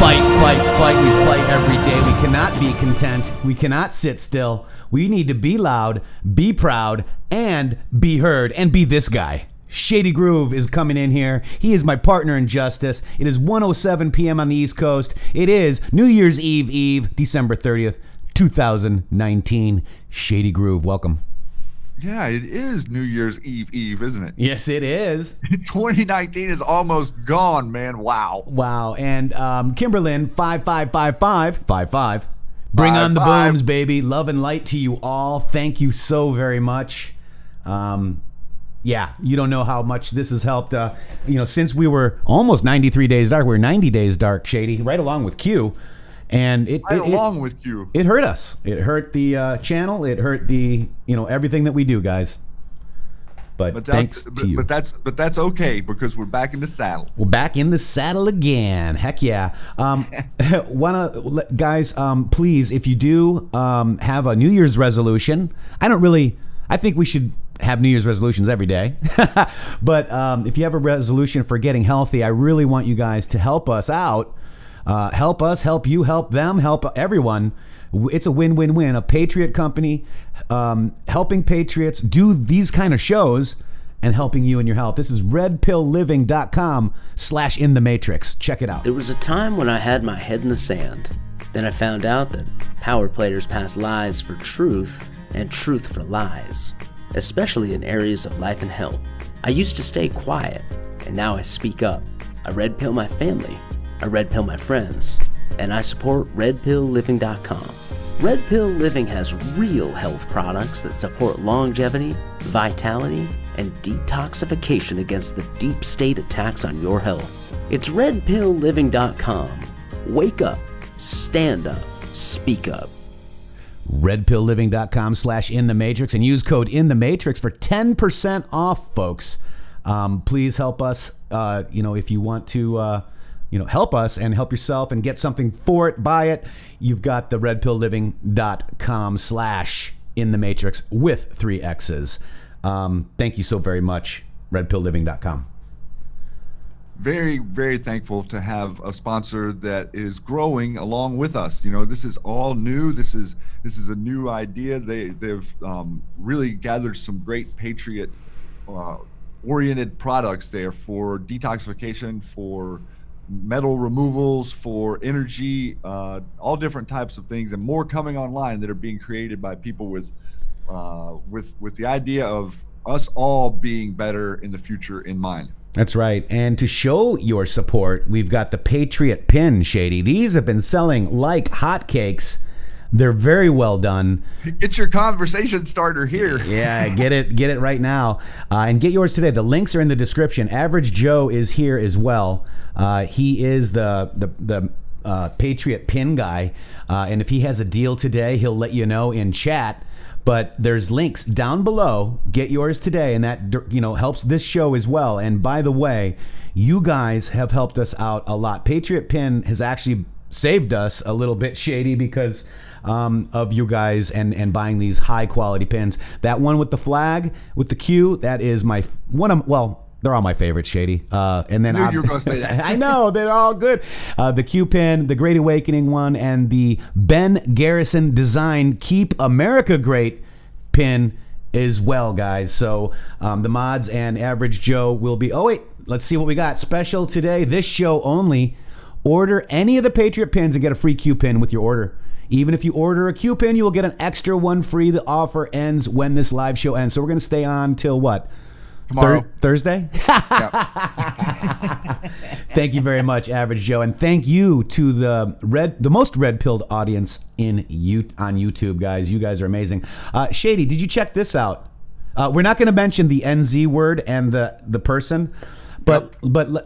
Fight. We fight every day. We cannot be content. We cannot sit still. We need to be loud, be proud, and be heard, and be this guy. Shady Grooove is coming in here. He is my partner in justice. It is 1:07 p.m. on the East Coast. It is New Year's Eve, December 30th, 2019. Shady Grooove, welcome. Yeah, it is New Year's Eve, isn't it? Yes, it is. 2019 is almost gone, man. Wow. And Kimberlyn, 555555. Bring on the booms, baby. Love and light to you all. Thank you so very much. Yeah, you don't know how much this has helped. Since we were almost 93 days dark, we're 90 days dark, Shady, right along with Q. And it hurt us. It hurt the channel. It hurt the everything that we do, guys. But thanks to you. But that's okay because we're back in the saddle. We're back in the saddle again. Heck yeah. Guys, please, if you do have a New Year's resolution, I think we should have New Year's resolutions every day. But if you have a resolution for getting healthy, I really want you guys to help us out. Help us, help you, help them, help everyone. It's a win-win-win. A Patriot company helping Patriots do these kind of shows and helping you in your health. This is redpillliving.com/intheMatrixxx. Check it out. There was a time when I had my head in the sand. Then I found out that power players pass lies for truth and truth for lies, especially in areas of life and health. I used to stay quiet, and now I speak up. I red pill my family. I red pill my friends, and I support redpillliving.com. Red Pill Living has real health products that support longevity, vitality, and detoxification against the deep state attacks on your health. It's redpillliving.com. Wake up, stand up, speak up. redpillliving.com/intheMatrixxx and use code intheMatrixxx for 10% off, folks. Please help us. If you want to help us and help yourself and get something for it, buy it. You've got the redpillliving.com/intheMatrixxx with 3 X's. Thank you so very much, redpillliving.com. Very, very thankful to have a sponsor that is growing along with us. This is all new. This is a new idea. They've really gathered some great Patriot oriented products there for detoxification, for metal removals, for energy, all different types of things, and more coming online that are being created by people with the idea of us all being better in the future in mind. That's right. And to show your support, we've got the Patriot pin, Shady. These have been selling like hotcakes. They're very well done. Get your conversation starter here. Yeah, get it right now. And get yours today. The links are in the description. Average Joe is here as well. He is the Patriot pin guy. And if he has a deal today, he'll let you know in chat. But there's links down below. Get yours today, and that helps this show as well. And by the way, you guys have helped us out a lot. Patriot Pin has actually saved us a little bit, Shady, because of you guys and buying these high quality pins. That one with the flag with the Q, that is my one of they're all my favorites, Shady. And then I knew you were going to say that. I know, they're all good. The Q pin, the Great Awakening one, and the Ben Garrison design Keep America Great pin as well, guys. So the mods and Average Joe will be. Oh wait, let's see what we got. Special today, this show only. Order any of the Patriot pins and get a free Q pin with your order. Even if you order a Q pin, you will get an extra one free. The offer ends when this live show ends. So we're going to stay on till what? Tomorrow. Thursday? Thank you very much, Average Joe. And thank you to the most red-pilled audience on YouTube, guys. You guys are amazing. Shady, did you check this out? We're not going to mention the NZ word and the person, but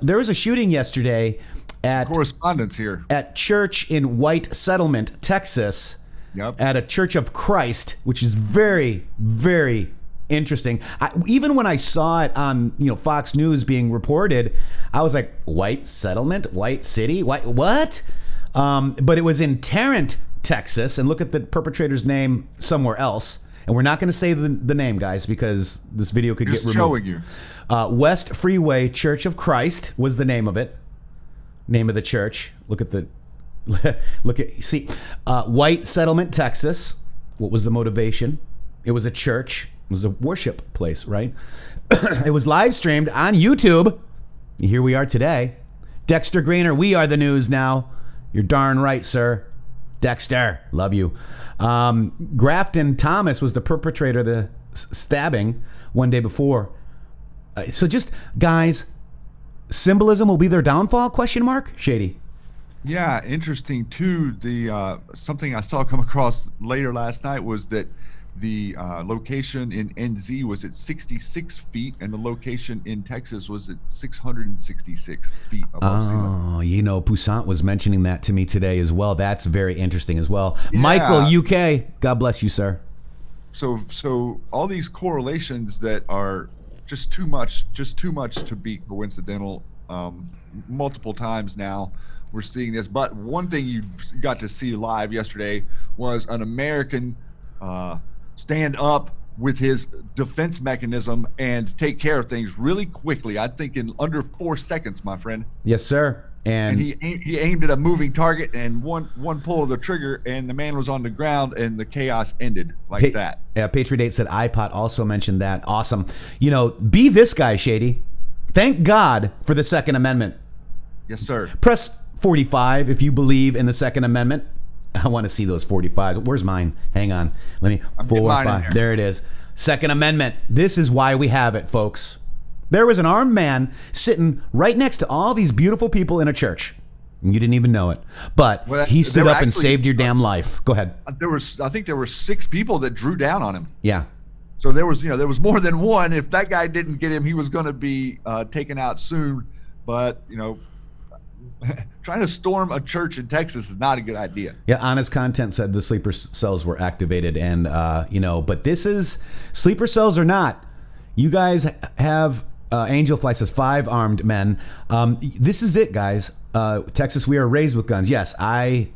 there was a shooting yesterday at correspondence here at church in White Settlement, Texas. Yep. At a Church of Christ, which is very, very interesting. Even when I saw it on Fox News being reported, I was like, White Settlement, White City, what? But it was in Tarrant, Texas, and look at the perpetrator's name somewhere else. And we're not going to say the name, guys, because this video could get removed. Showing you. West Freeway Church of Christ was the name of it. Name of the church. Look at the See, White Settlement, Texas. What was the motivation? It was a church. It was a worship place, right? It was live streamed on YouTube. Here we are today. Dexter Greener, we are the news now. You're darn right, sir. Dexter, love you. Grafton Thomas was the perpetrator of the stabbing one day before. So just, guys, symbolism will be their downfall, question mark? Shady. Yeah, interesting too. The something I saw come across later last night was that the location in NZ was at 66 feet, and the location in Texas was at 666 feet above sea level. Oh, you know, Poussant was mentioning that to me today as well. That's very interesting as well. Yeah. Michael, UK, God bless you, sir. So all these correlations that are just too much to be coincidental. Multiple times now we're seeing this, but one thing you got to see live yesterday was an American stand up with his defense mechanism and take care of things really quickly. I think in under 4 seconds, my friend. Yes, sir. And he aimed at a moving target, and one pull of the trigger, and the man was on the ground, and the chaos ended like that. Yeah, Patriot 8 said iPod also mentioned that. Awesome. You know, be this guy, Shady. Thank God for the Second Amendment. Yes, sir. Press 45 if you believe in the Second Amendment. I want to see those 45s. Where's mine? Hang on. Let me. 45. There it is. Second Amendment. This is why we have it, folks. There was an armed man sitting right next to all these beautiful people in a church. And you didn't even know it. But he stood up and saved your damn life. Go ahead. I think there were 6 people that drew down on him. Yeah. So there was more than one. If that guy didn't get him, he was going to be taken out soon. But, trying to storm a church in Texas is not a good idea. Yeah, Honest Content said the sleeper cells were activated. And, but this is, sleeper cells or not, you guys have, Angel Fly says 5 armed men. This is it, guys. Texas, we are raised with guns. Yes, I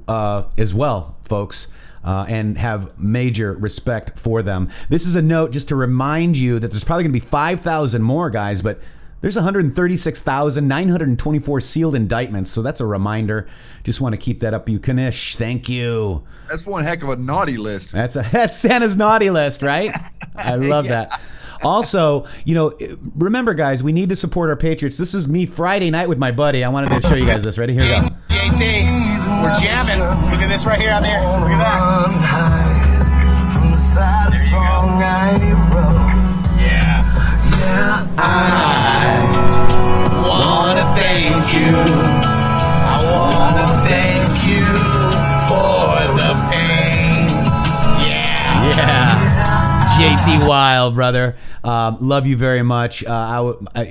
as well, folks. And have major respect for them. This is a note just to remind you that there's probably going to be 5,000 more, guys, but there's 136,924 sealed indictments, so that's a reminder. Just want to keep that up. Yukanish, thank you. That's one heck of a naughty list. That's Santa's naughty list, right? I love that. Also, remember, guys, we need to support our Patriots. This is me Friday night with my buddy. I wanted to show you guys this. Ready? Here we go. JT, we're jamming. Look at this right here out there. Look at that. From the sad song I wrote. Yeah. I want to thank you. I want to thank you for the pain. Yeah. JT Wild, brother. Love you very much.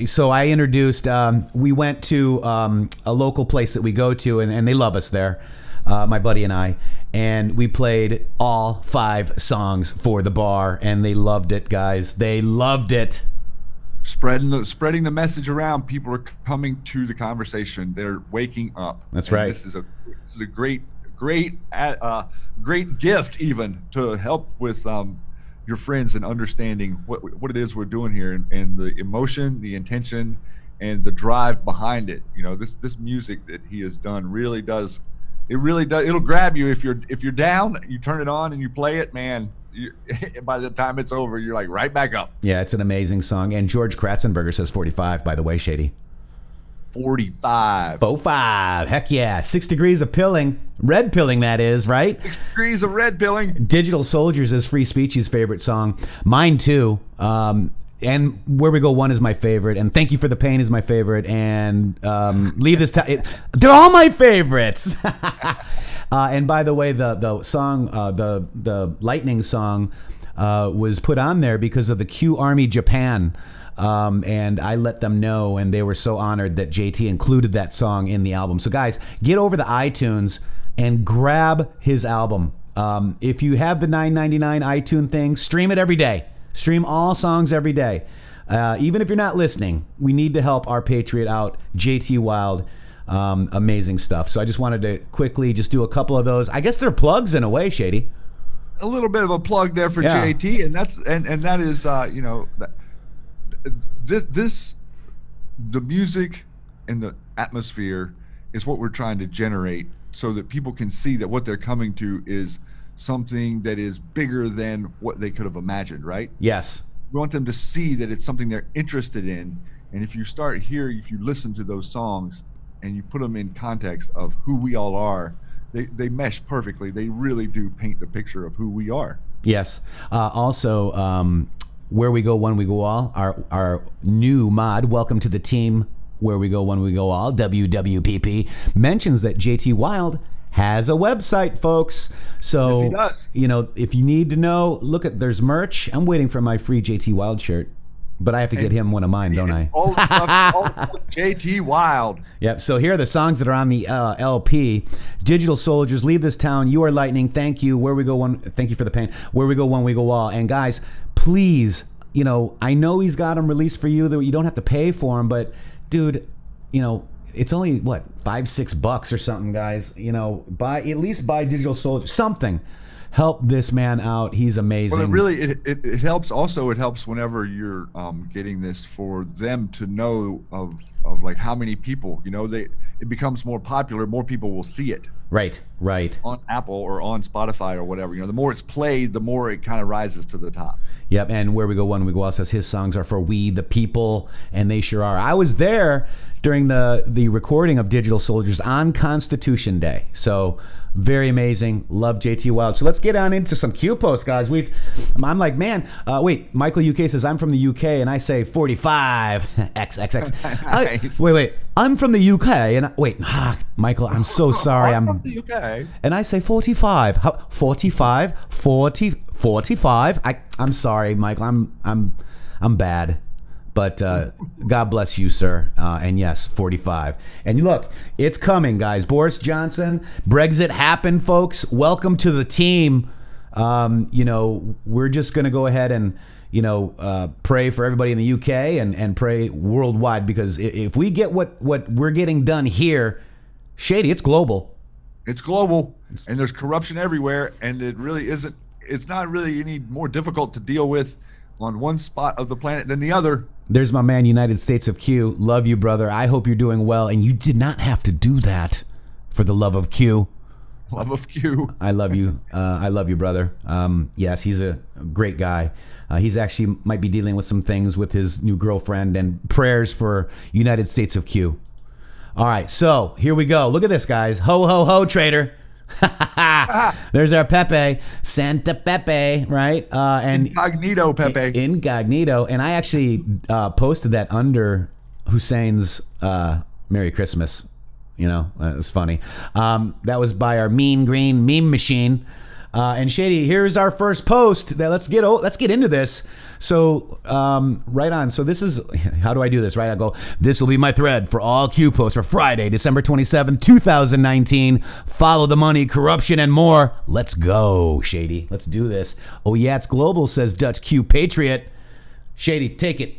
So I introduced, we went to a local place that we go to, and they love us there, my buddy and I, and we played all 5 songs for the bar, and they loved it, guys. They loved it. Spreading the message around. People are coming to the conversation. They're waking up. That's right. This is a great gift even to help with your friends and understanding what it is we're doing here, and the emotion, the intention, and the drive behind it. This music that he has done really does. It'll grab you if you're down. You turn it on and you play it, man. By the time it's over, you're like right back up. Yeah, it's an amazing song. And George Kratzenberger says 45, by the way, Shady. 45. 45. Heck yeah. 6 degrees of pilling. Red pilling, that is, right? 6 degrees of red pilling. Digital Soldiers is Free Speechy's favorite song. Mine too. And Where We Go 1 is my favorite. And Thank You for the Pain is my favorite. And Leave This Town. They're all my favorites. And by the way, the song, the Lightning song was put on there because of the Q Army Japan. And I let them know, and they were so honored that JT included that song in the album. So guys, get over to iTunes and grab his album. If you have the $9.99 iTunes thing, stream it every day. Stream all songs every day. Even if you're not listening, we need to help our Patriot out, JT Wild. Amazing stuff. So I just wanted to quickly just do a couple of those. I guess they're plugs in a way, Shady. A little bit of a plug there for JT, and that is the music and the atmosphere is what we're trying to generate, so that people can see that what they're coming to is something that is bigger than what they could have imagined, right? Yes. We want them to see that it's something they're interested in. And if you listen to those songs and you put them in context of who we all are, they mesh perfectly. They really do paint the picture of who we are. Yes. Also, Where We Go When We Go All, our new mod, welcome to the team, Where We Go When We Go All, WWPP, mentions that JT Wild has a website, folks. So, yes, he does. You know, if you need to know, there's merch. I'm waiting for my free JT Wild shirt, but I have to get him one of mine, don't I? All JT Wild. Yep. So here are the songs that are on the LP. Digital Soldiers, Leave This Town, You Are Lightning, Thank You, Where We Go When, Thank You for the Pain, Where We Go When We Go All. And guys, please, you know, I know he's got them released for you, that you don't have to pay for them, but dude, you know, it's only what, $5-6 or something, guys. You know, at least buy Digital Soldiers, something. Help this man out. He's amazing. Well, it really it helps. Also, it helps whenever you're getting this, for them to know of like how many people. You know, it becomes more popular. More people will see it. Right. On Apple or on Spotify or whatever. You know, the more it's played, the more it kind of rises to the top. Yep. And Where We Go When We Go All says his songs are for we the people, and they sure are. I was there during the recording of Digital Soldiers on Constitution Day. So very amazing. Love JT Wild. So let's get on into some Q posts, guys. I'm like, man, wait, Michael UK says, I'm from the UK, and I say 45 XXX. Nice. Wait, I'm from the UK, and Michael, I'm so sorry. I'm from the UK. And I say 45. 45? 45? I'm sorry, Michael. I'm bad. But God bless you, sir. And yes, 45. And look, it's coming, guys. Boris Johnson, Brexit happened, folks. Welcome to the team. You know, we're just going to go ahead and, you know, pray for everybody in the UK and pray worldwide, because if we get what we're getting done here, Shady, it's global. It's global, and there's corruption everywhere, and it really isn't. It's not really any more difficult to deal with on one spot of the planet than the other. There's my man, United States of Q. Love you, brother. I hope you're doing well, and you did not have to do that for the love of Q. Love of Q. I love you. I love you, brother. Yes, he's a great guy. He's actually might be dealing with some things with his new girlfriend, and prayers for United States of Q. All right, so here we go. Look at this, guys. Ho, ho, ho, trader. There's our Pepe, Santa Pepe, right? And Incognito Pepe. Incognito. And I actually posted that under Hussein's Merry Christmas. You know, it was funny. That was by our Mean Green Meme Machine. And Shady, here's our first post. Let's get into this. So right on. So this is, how do I do this? Right, I go, this will be my thread for all Q posts for Friday, December 27, 2019. Follow the money, corruption, and more. Let's go, Shady. Let's do this. Oh yeah, it's global, says Dutch Q Patriot. Shady, take it.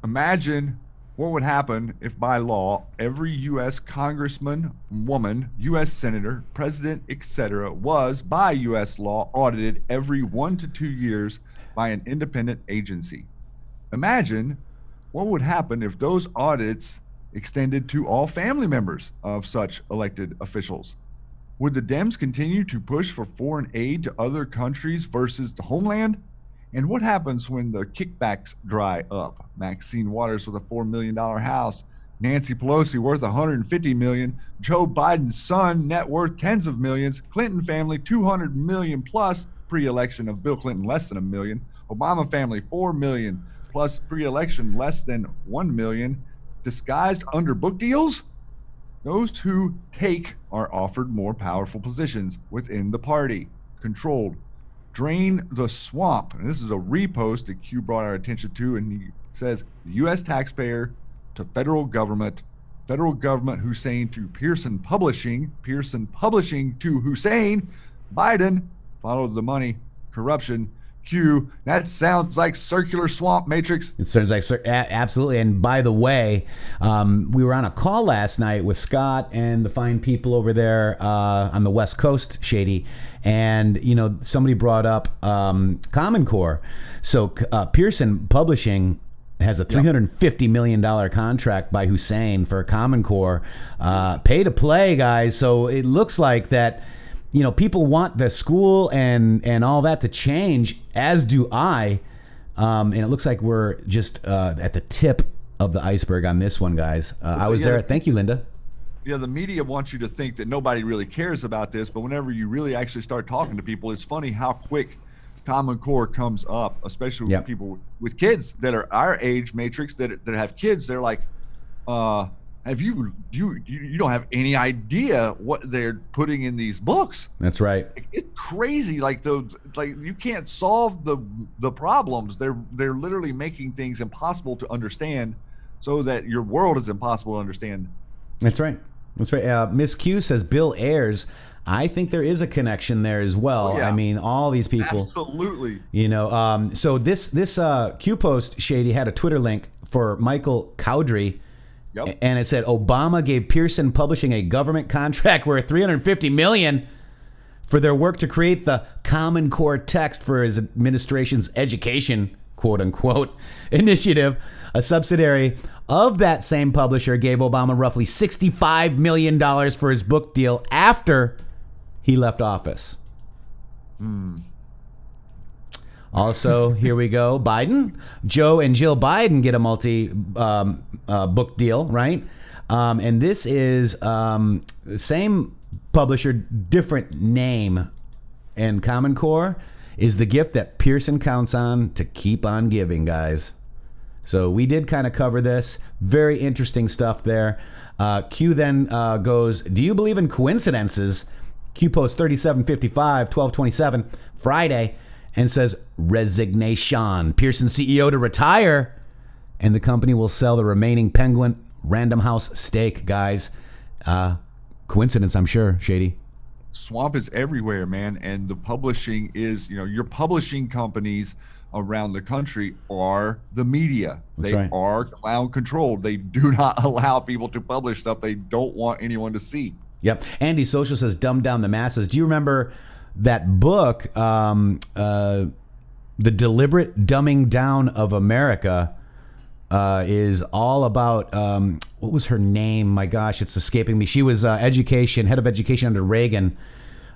Imagine what would happen if, by law, every U.S. congressman, woman, U.S. senator, president, etc., was, by U.S. law, audited every 1 to 2 years by an independent agency. Imagine what would happen if those audits extended to all family members of such elected officials. Would the Dems continue to push for foreign aid to other countries versus the homeland? And what happens when the kickbacks dry up? Maxine Waters with a $4 million house, Nancy Pelosi worth $150 million, Joe Biden's son net worth tens of millions, Clinton family $200 million plus pre-election of Bill Clinton less than $1 million, Obama family $4 million plus pre-election less than $1 million, disguised under book deals? Those who take are offered more powerful positions within the party, controlled. Drain the swamp. And this is a repost that Q brought our attention to, and he says, the U.S. taxpayer to federal government Hussein to Pearson Publishing to Hussein, Biden, follow the money, corruption, Q. That sounds like circular swamp, Matrixx. It sounds like absolutely. And by the way, we were on a call last night with Scott and the fine people over there on the West Coast, Shady. And, you know, somebody brought up Common Core. So Pearson Publishing has a $350 million contract by Hussein for Common Core. Pay to play, guys. So it looks like that, people want the school and all that to change, as do I. And it looks like we're just at the tip of the iceberg on this one, guys. I was there. Thank you, Linda. Yeah, the media wants you to think that nobody really cares about this, but whenever you really actually start talking to people, it's funny how quick Common Core comes up, especially with people with kids that are our age, Matrixxx, that have kids. They're like, have you don't have any idea what they're putting in these books. That's right. It's crazy. Like you can't solve the problems. They're literally making things impossible to understand, so that your world is impossible to understand. That's right. That's right. Miss Q says Bill Ayers. I think there is a connection there as well. Oh, yeah. I mean, all these people. Absolutely. So this Q post, Shady, had a Twitter link for Michael Cowdery. Yep. And it said Obama gave Pearson Publishing a government contract worth $350 million for their work to create the Common Core text for his administration's education, quote unquote, initiative. A subsidiary of that same publisher gave Obama roughly $65 million for his book deal after he left office. Also, here we go. Biden, Joe and Jill Biden get a book deal, right? And this is the same publisher, different name. And Common Core is the gift that Pearson counts on to keep on giving, guys. So we did kind of cover this. Very interesting stuff there. Q then goes, do you believe in coincidences? Q post 3755, 1227, Friday, and says, resignation. Pearson CEO to retire, and the company will sell the remaining Penguin Random House stake, guys. Coincidence, I'm sure, Shady. Swamp is everywhere, man. And the publishing is, your publishing companies around the country are the media. They are clown controlled. They do not allow people to publish stuff they don't want anyone to see. Yep. Andy Social says, dumb down the masses. Do you remember that book, The Deliberate Dumbing Down of America, is all about, what was her name? My gosh, it's escaping me. She was head of education under Reagan.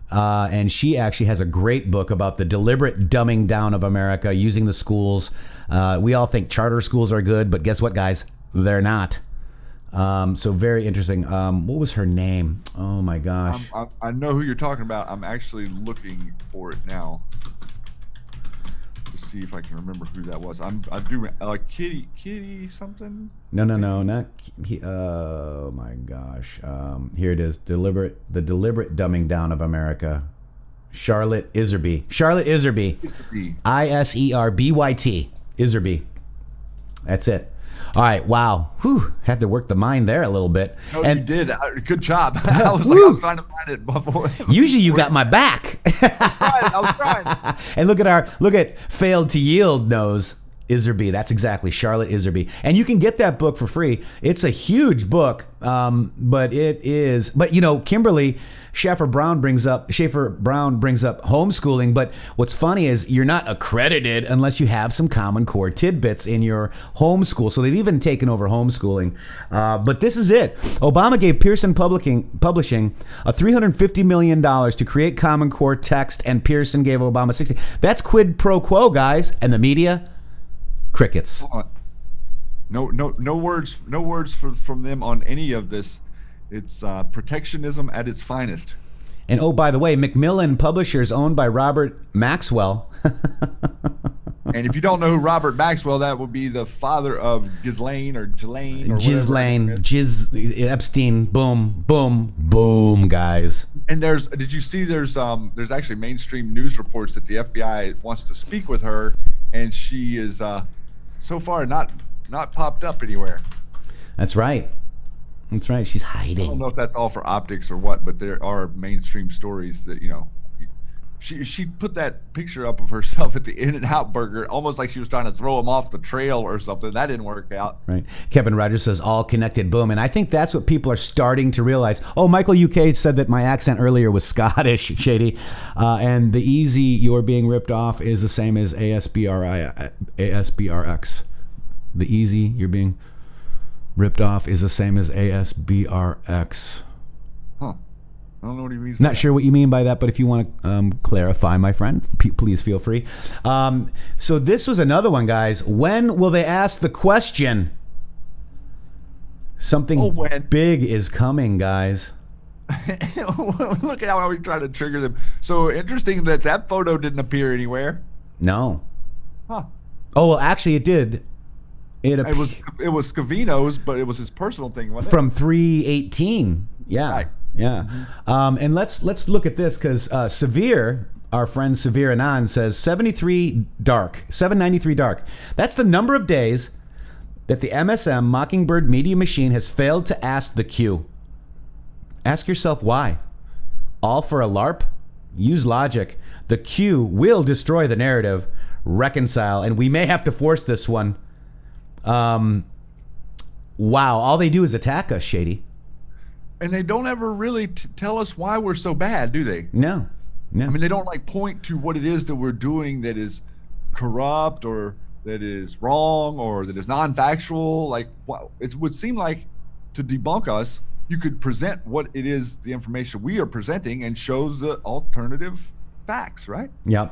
And she actually has a great book about the deliberate dumbing down of America using the schools. We all think charter schools are good, but guess what, guys? They're not. So very interesting. What was her name? Oh my gosh. I know who you're talking about. I'm actually looking for it now to see if I can remember who that was. I do Kitty something. No, not. Oh my gosh. Here it is. The deliberate dumbing down of America. Charlotte Iserby. Iserby. Iserbyt. That's it. All right, wow. Whew, had to work the mind there a little bit. No, and you did. Good job. I was trying to find it before. Usually you got my back. I was trying. And look at failed to yield nose. Iserby. That's exactly Charlotte Iserby. And you can get that book for free. It's a huge book, but Kimberly Schaefer Brown brings up homeschooling. But what's funny is you're not accredited unless you have some Common Core tidbits in your homeschool. So they've even taken over homeschooling. But this is it. Obama gave Pearson Publishing a $350 million to create Common Core text, and Pearson gave Obama $60. That's quid pro quo, guys. And the media. Crickets. No words from them on any of this. It's protectionism at its finest. And oh, by the way, Macmillan Publishers, owned by Robert Maxwell. And if you don't know who Robert Maxwell, that would be the father of Ghislaine or Ghislaine. Epstein. Boom, boom, boom, guys. And did you see there's actually mainstream news reports that the FBI wants to speak with her, and she is so far not popped up anywhere. That's right. She's hiding. I don't know if that's all for optics or what, but there are mainstream stories that, she put that picture up of herself at the In-N-Out Burger, almost like she was trying to throw him off the trail or something. That didn't work out. Right. Kevin Rogers says all connected, boom. And I think that's what people are starting to realize. Oh, Michael UK said that my accent earlier was Scottish, Shady. And the easy you're being ripped off is the same as ASBRX. The easy, you're being ripped off, is the same as ASBRX. Huh. I don't know what he means. Not sure what you mean by that, but if you want to clarify, my friend, please feel free. So this was another one, guys. When will they ask the question? Something big is coming, guys. Look at how we try to trigger them. So interesting that photo didn't appear anywhere. No. Huh. Oh, well, actually, it did. It was Scavino's, but it was his personal thing, wasn't it? From 318. Yeah. Right. Yeah. And let's look at this, because Severe, our friend Severe Anand, says 793 dark. That's the number of days that the MSM Mockingbird Media Machine has failed to ask the Q. Ask yourself why. All for a LARP? Use logic. The Q will destroy the narrative, reconcile, and we may have to force this one. Wow, all they do is attack us, Shady. And they don't ever really tell us why we're so bad, do they? No. I mean, they don't like point to what it is that we're doing that is corrupt or that is wrong or that is non-factual. Like, it would seem like to debunk us, you could present what it is, the information we are presenting, and show the alternative facts, right? Yeah.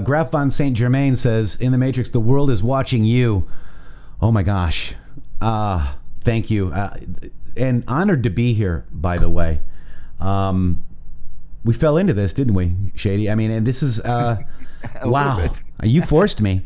Graf von St. Germain says, in the Matrix, the world is watching you. Oh my gosh. Thank you. And honored to be here, by the way. We fell into this, didn't we, Shady? I mean, and this is, wow. You forced me.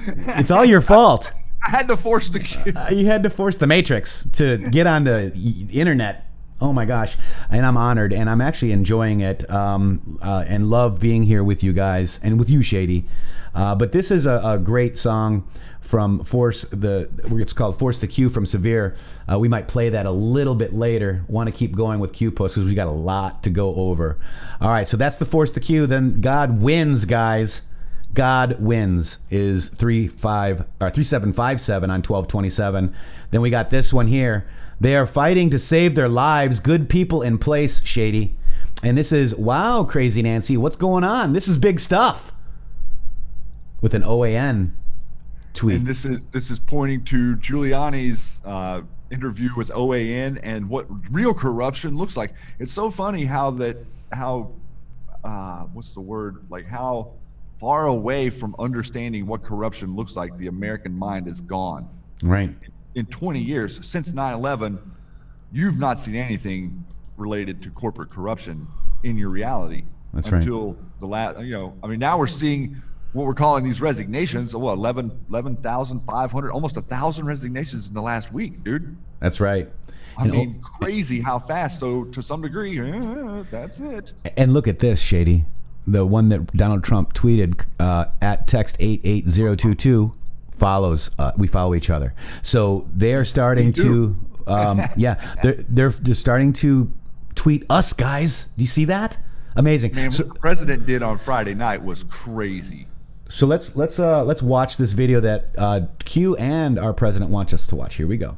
It's all your fault. I had to force the Q. You had to force the Matrixxx to get on the internet. Oh my gosh. And I'm honored, and I'm actually enjoying it, and love being here with you guys and with you, Shady. But this is a great song from it's called Force the Q from Severe. We might play that a little bit later. Want to keep going with Q posts because we got a lot to go over. All right, so that's the Force the Q. Then God Wins, guys. God Wins is 3757 on 1227. Then we got this one here. They are fighting to save their lives. Good people in place, Shady. And this is, wow, Crazy Nancy, what's going on? This is big stuff. With an OAN tweet. And this is pointing to Giuliani's interview with OAN and what real corruption looks like. It's so funny how what's the word? Like how far away from understanding what corruption looks like the American mind has gone. Right. In 20 years, since 9/11, you've not seen anything related to corporate corruption in your reality. That's right. Until the last, I mean, now we're seeing what we're calling these resignations. 11,500, almost 1,000 resignations in the last week, dude. That's right. I mean, crazy how fast. So to some degree, that's it. And look at this, Shady. The one that Donald Trump tweeted at text 88022 follows. We follow each other. So they are starting to, they're starting to tweet us, guys. Do you see that? Amazing. Man, what the president did on Friday night was crazy. So let's watch this video that Q and our president wants us to watch. Here we go.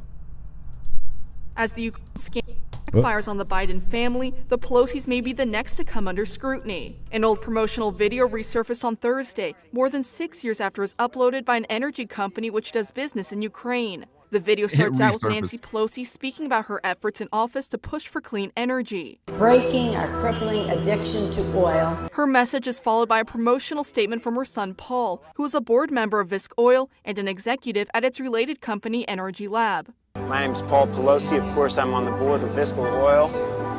As the Ukraine scandal backfires on the Biden family, the Pelosi's may be the next to come under scrutiny. An old promotional video resurfaced on Thursday, more than 6 years after it was uploaded by an energy company which does business in Ukraine. The video starts out with Nancy Pelosi speaking about her efforts in office to push for clean energy. Breaking our crippling addiction to oil. Her message is followed by a promotional statement from her son Paul, who is a board member of Visk Oil and an executive at its related company Energy Lab. My name is Paul Pelosi. Of course, I'm on the board of Viscal Oil.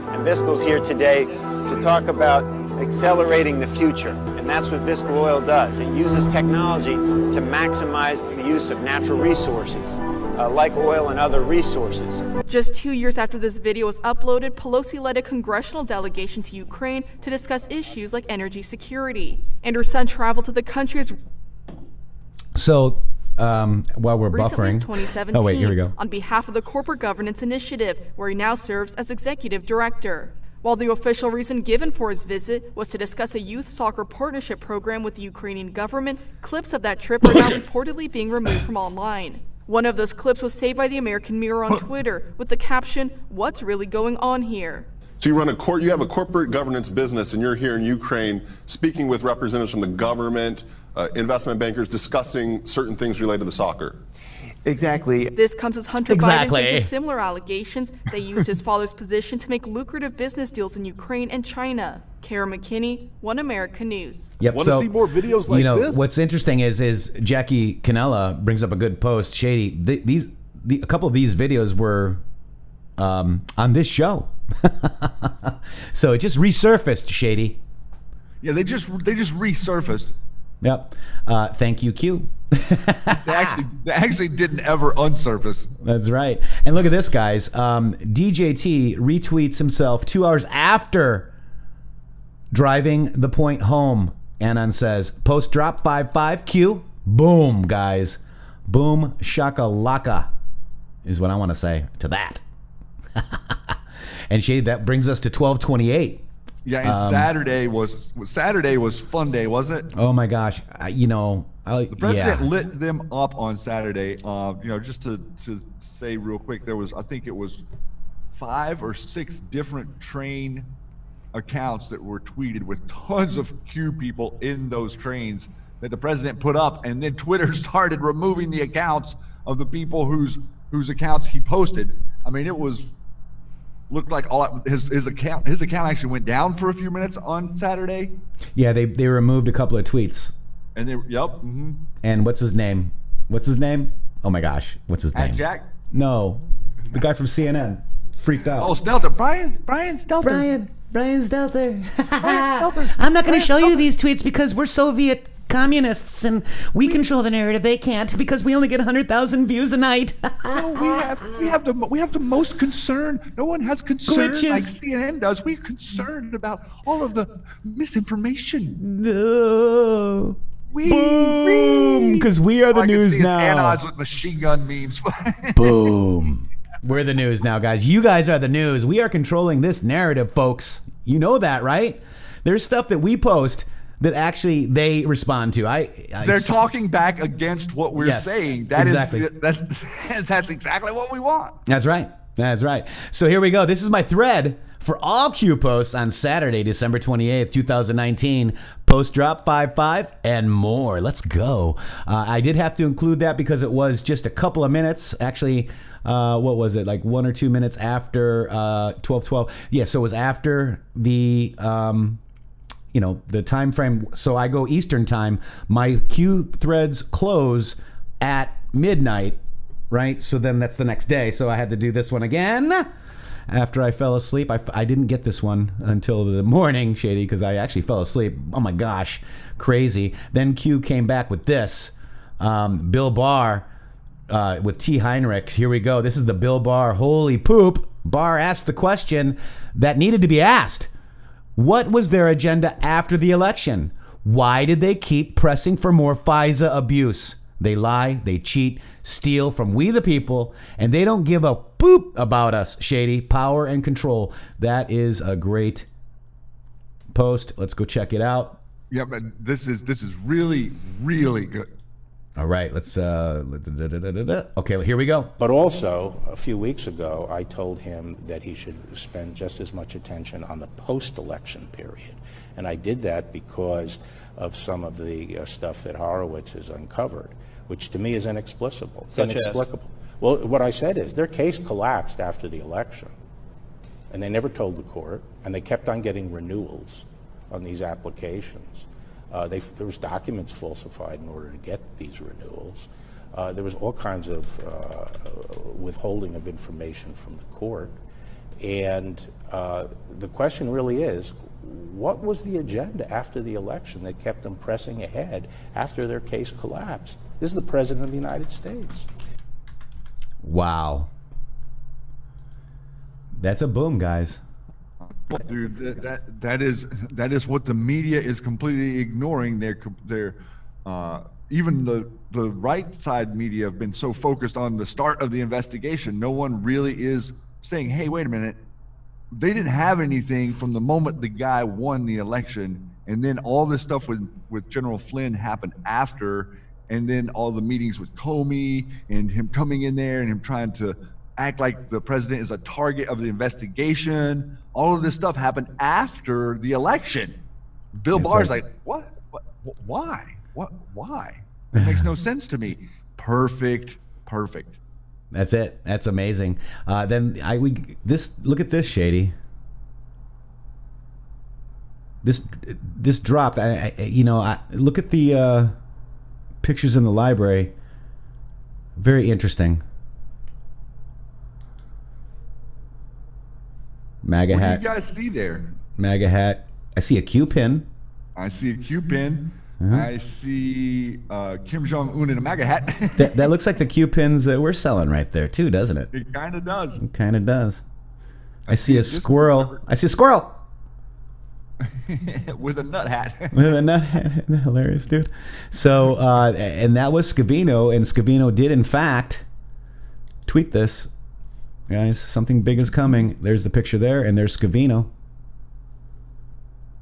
And Viscal's here today to talk about accelerating the future. And that's what Viscal Oil does. It uses technology to maximize the use of natural resources, like oil and other resources. Just 2 years after this video was uploaded, Pelosi led a congressional delegation to Ukraine to discuss issues like energy security. And her son traveled to the country as... So... while we're recently buffering. As 2017, oh wait, here we go. On behalf of the Corporate Governance Initiative, where he now serves as executive director. While the official reason given for his visit was to discuss a youth soccer partnership program with the Ukrainian government, clips of that trip are now reportedly being removed from online. One of those clips was saved by the American Mirror on Twitter with the caption, "What's really going on here?" So you have a corporate governance business, and you're here in Ukraine speaking with representatives from the government, investment bankers, discussing certain things related to soccer. Exactly. This comes as Hunter Exactly. Biden faces similar allegations. They used his father's position to make lucrative business deals in Ukraine and China. Kara McKinney, One America News. Yep. Want to see more videos like this? What's interesting is Jackie Canella brings up a good post. Shady, a couple of these videos were on this show, so it just resurfaced. Shady. Yeah, they just resurfaced. Yep. Thank you, Q. They actually didn't ever unsurface. That's right. And look at this, guys. DJT retweets himself 2 hours after driving the point home. Anon says, post drop 5-5 Q. Boom, guys. Boom shakalaka is what I want to say to that. And Shade, that brings us to 12:28. Yeah, and Saturday was fun day, wasn't it? Oh my gosh. The president lit them up on Saturday. Just to say real quick, I think it was 5 or 6 different train accounts that were tweeted with tons of Q people in those trains that the president put up, and then Twitter started removing the accounts of the people whose accounts he posted. I mean, looked like his account actually went down for a few minutes on Saturday. Yeah, they removed a couple of tweets. And mm-hmm. And what's his name? Oh my gosh, what's his name? Jack? No, the guy from CNN freaked out. Oh, Stelter, Brian Stelter. Brian Stelter. I'm not going to show you these tweets because we're Soviet communists and we control the narrative. They can't because we only get 100,000 views a night. we have the most concern. No one has concern Glitches. like CNN does. We're concerned about all of the misinformation. No. Boom! Because we are the news now. Anons with machine gun memes. Boom. We're the news now, guys. You guys are the news. We are controlling this narrative, folks. You know that, right? There's stuff that we post that actually they respond to. They're talking back against what we're saying. That's exactly what we want. That's right. So here we go. This is my thread for all Q posts on Saturday, December 28th, 2019. Post drop 5-5 and more. Let's go. I did have to include that because it was just a couple of minutes. Actually, what was it? Like 1 or 2 minutes after 12:12. Yeah, so it was after the the time frame. So I go Eastern time. My Q threads close at midnight, right? So then that's the next day. So I had to do this one again after I fell asleep. I didn't get this one until the morning, Shady, because I actually fell asleep. Oh my gosh, crazy. Then Q came back with this. Bill Barr with T. Heinrich. Here we go. This is the Bill Barr. Holy poop. Barr asked the question that needed to be asked. What was their agenda after the election? Why did they keep pressing for more FISA abuse? They lie, they cheat, steal from we the people, and they don't give a poop about us, Shady. Power and control. That is a great post. Let's go check it out. Yeah, but this is really, really good. All right, let's okay, here we go. But also, a few weeks ago, I told him that he should spend just as much attention on the post-election period. And I did that because of some of the stuff that Horowitz has uncovered, which to me is inexplicable. Inexplicable. Well, what I said is their case collapsed after the election, and they never told the court, and they kept on getting renewals on these applications. There was documents falsified in order to get these renewals. There was all kinds of withholding of information from the court. And the question really is, what was the agenda after the election that kept them pressing ahead after their case collapsed? This is the President of the United States. Wow. That's a boom, guys. Dude, that is what the media is completely ignoring. They're even the right side media have been so focused on the start of the investigation. No one really is saying, hey, wait a minute. They didn't have anything from the moment the guy won the election, and then all this stuff with General Flynn happened after, and then all the meetings with Comey and him coming in there and him trying to act like the president is a target of the investigation. All of this stuff happened after the election. Bill Barr's like, what? Why? Why? It makes no sense to me. Perfect perfect. That's it. That's amazing. Then look at this, Shady. This dropped. Look at the pictures in the library. Very interesting. MAGA hat. What do you guys see there? MAGA hat. I see a Q pin. I see a Q pin. I see Kim Jong-un in a MAGA hat. that looks like the Q pins that we're selling right there too, doesn't it? It kind of does. It kind of does. I see a squirrel. I see a squirrel. With a nut hat. With a nut hat. Hilarious, dude. So, and that was Scavino, and Scavino did, in fact, tweet this. Guys, something big is coming. There's the picture there, and there's Scavino.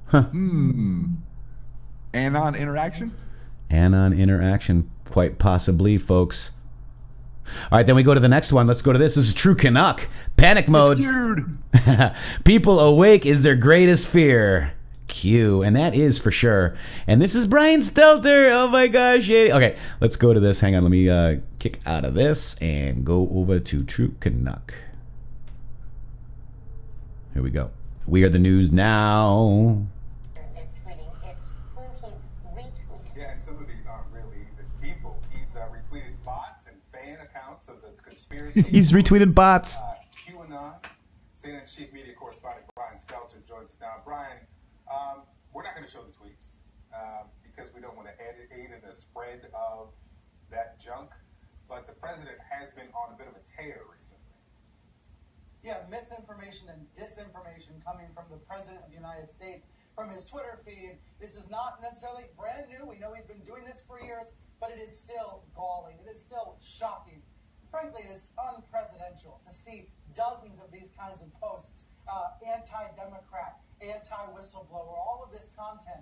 Huh. Anon interaction? Anon interaction, quite possibly, folks. All right, then we go to the next one. Let's go to this. This is True Canuck. Panic mode. Dude. People awake is their greatest fear. Q. And that is for sure. And this is Brian Stelter. Oh my gosh. Okay, let's go to this. Hang on. Let me kick out of this and go over to True Canuck. Here we go. We are the news now. Yeah, and some of these aren't really even people. He's retweeted bots and fan accounts of the conspiracy. He's retweeted bots. QAnon. CNN's chief media correspondent Brian Stelter joins us now. Brian, we're not going to show the tweets because we don't want to aid in the spread of that junk. But the president has been on a bit of a tear recently. Yeah, misinformation and disinformation coming from the president of the United States from his Twitter feed. This is not necessarily brand new. We know he's been doing this for years, but it is still galling. It is still shocking. Frankly, it is unprecedented to see dozens of these kinds of posts, anti-Democrat, anti-whistleblower, all of this content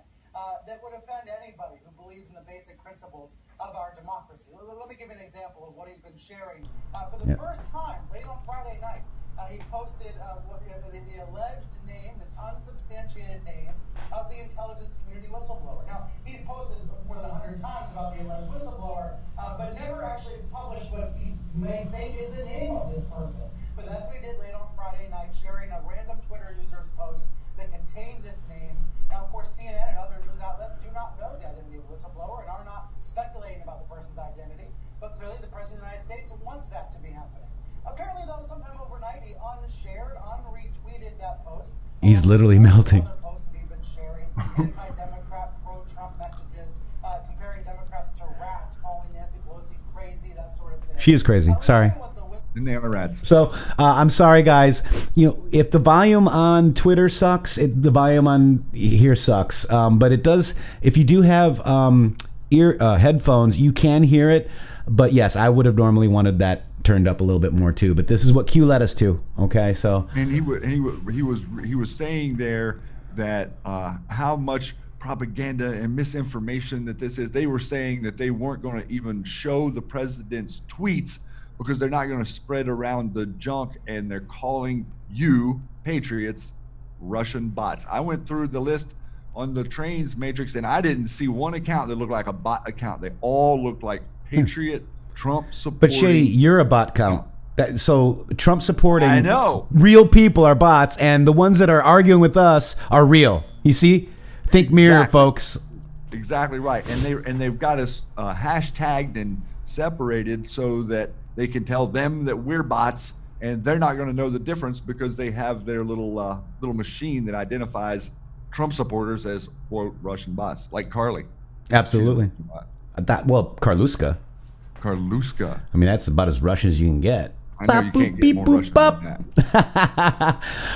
that would offend anybody who believes in the basic principles of our democracy. Let me give you an example of what he's been sharing. For the first time, late on Friday night, he posted the alleged name, this unsubstantiated name, of the intelligence community whistleblower. Now, he's posted more than 100 times about the alleged whistleblower, but never actually published what he may think is the name of this person. But that's what he did late on Friday night, sharing a random Twitter user's post that contained this name. Now, of course, CNN and other news outlets do not know the identity of the whistleblower and are not speculating about the person's identity. But clearly, the President of the United States wants that to be happening. Apparently, though, sometime overnight, he unshared, unretweeted that post. He's literally melting. Other posts that he'd been sharing, anti-Democrat, pro-Trump messages, comparing Democrats to rats, calling Nancy Pelosi crazy, that sort of thing. She is crazy. Sorry. And they are rats. So I'm sorry, guys. If the volume on Twitter sucks, the volume on here sucks. But it does. If you do have headphones, you can hear it. But yes, I would have normally wanted that turned up a little bit more too. But this is what Q led us to. Okay, so. And he was saying there that how much propaganda and misinformation that this is. They were saying that they weren't going to even show the president's tweets because they're not going to spread around the junk, and they're calling you, Patriots, Russian bots. I went through the list on the trains, Matrixxx, and I didn't see one account that looked like a bot account. They all looked like Patriot, Trump supporting. But Shady, you're a bot count. So Trump supporting I know. Real people are bots, and the ones that are arguing with us are real. You see? Think mirror, folks. Exactly right. And they've got us hashtagged and separated so that they can tell them that we're bots, and they're not going to know the difference because they have their little machine that identifies Trump supporters as quote Russian bots, like Carly. Absolutely. Karluska. Karluska. I mean, that's about as Russian as you can get. I know you can't get more Russian than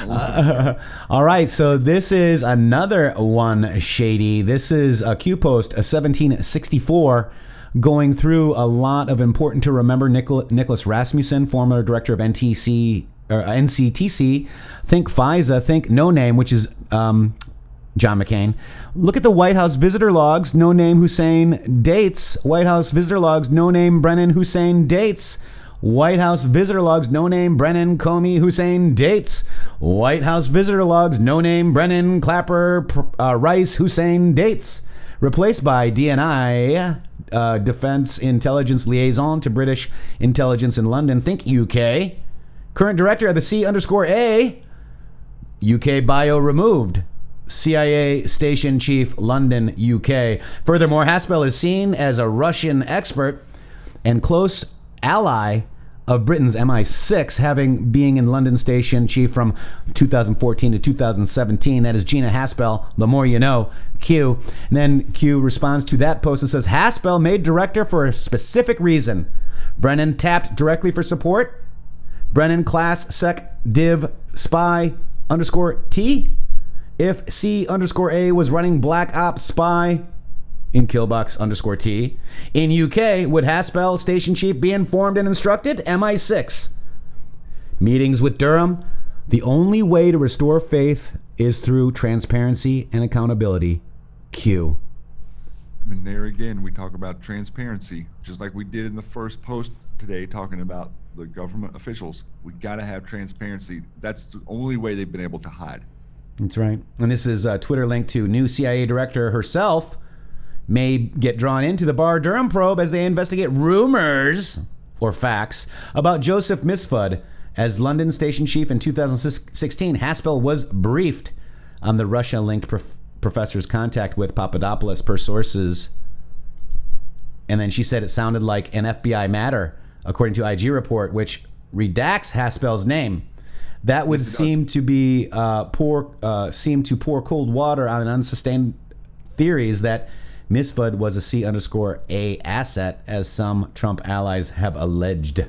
that. All right, so this is another one, Shady. This is a Q post, a 1764, going through a lot of important to remember. Nicholas Rasmussen, former director of NCTC, think FISA, think No Name, which is John McCain. Look at the White House visitor logs. No name Hussein dates. White House visitor logs. No name Brennan Hussein dates. White House visitor logs. No name Brennan Comey Hussein dates. White House visitor logs. No name Brennan Clapper Rice Hussein dates. Replaced by DNI Defense Intelligence Liaison to British Intelligence in London, think UK. Current director of the C_A, UK bio removed. CIA Station Chief, London, UK. Furthermore, Haspel is seen as a Russian expert and close ally of Britain's MI6, being in London Station Chief from 2014 to 2017. That is Gina Haspel. The more you know. Q. And then Q responds to that post and says, Haspel made director for a specific reason. Brennan tapped directly for support. Brennan class sec div spy _T. If C_A was running Black Ops spy in Killbox _T. In UK, would Haspel, station chief, be informed and instructed? MI6. Meetings with Durham. The only way to restore faith is through transparency and accountability. Q. And there again, we talk about transparency, just like we did in the first post today, talking about the government officials. We got to have transparency. That's the only way they've been able to hide. That's right. And this is a Twitter link to new CIA director herself may get drawn into the Barr Durham probe as they investigate rumors or facts about Joseph Misfud. As London station chief in 2016, Haspel was briefed on the Russia-linked professor's contact with Papadopoulos per sources. And then she said it sounded like an FBI matter, according to IG report, which redacts Haspel's name. That would seem to be pour cold water on unsustained theories that Misfud was a C_A asset, as some Trump allies have alleged.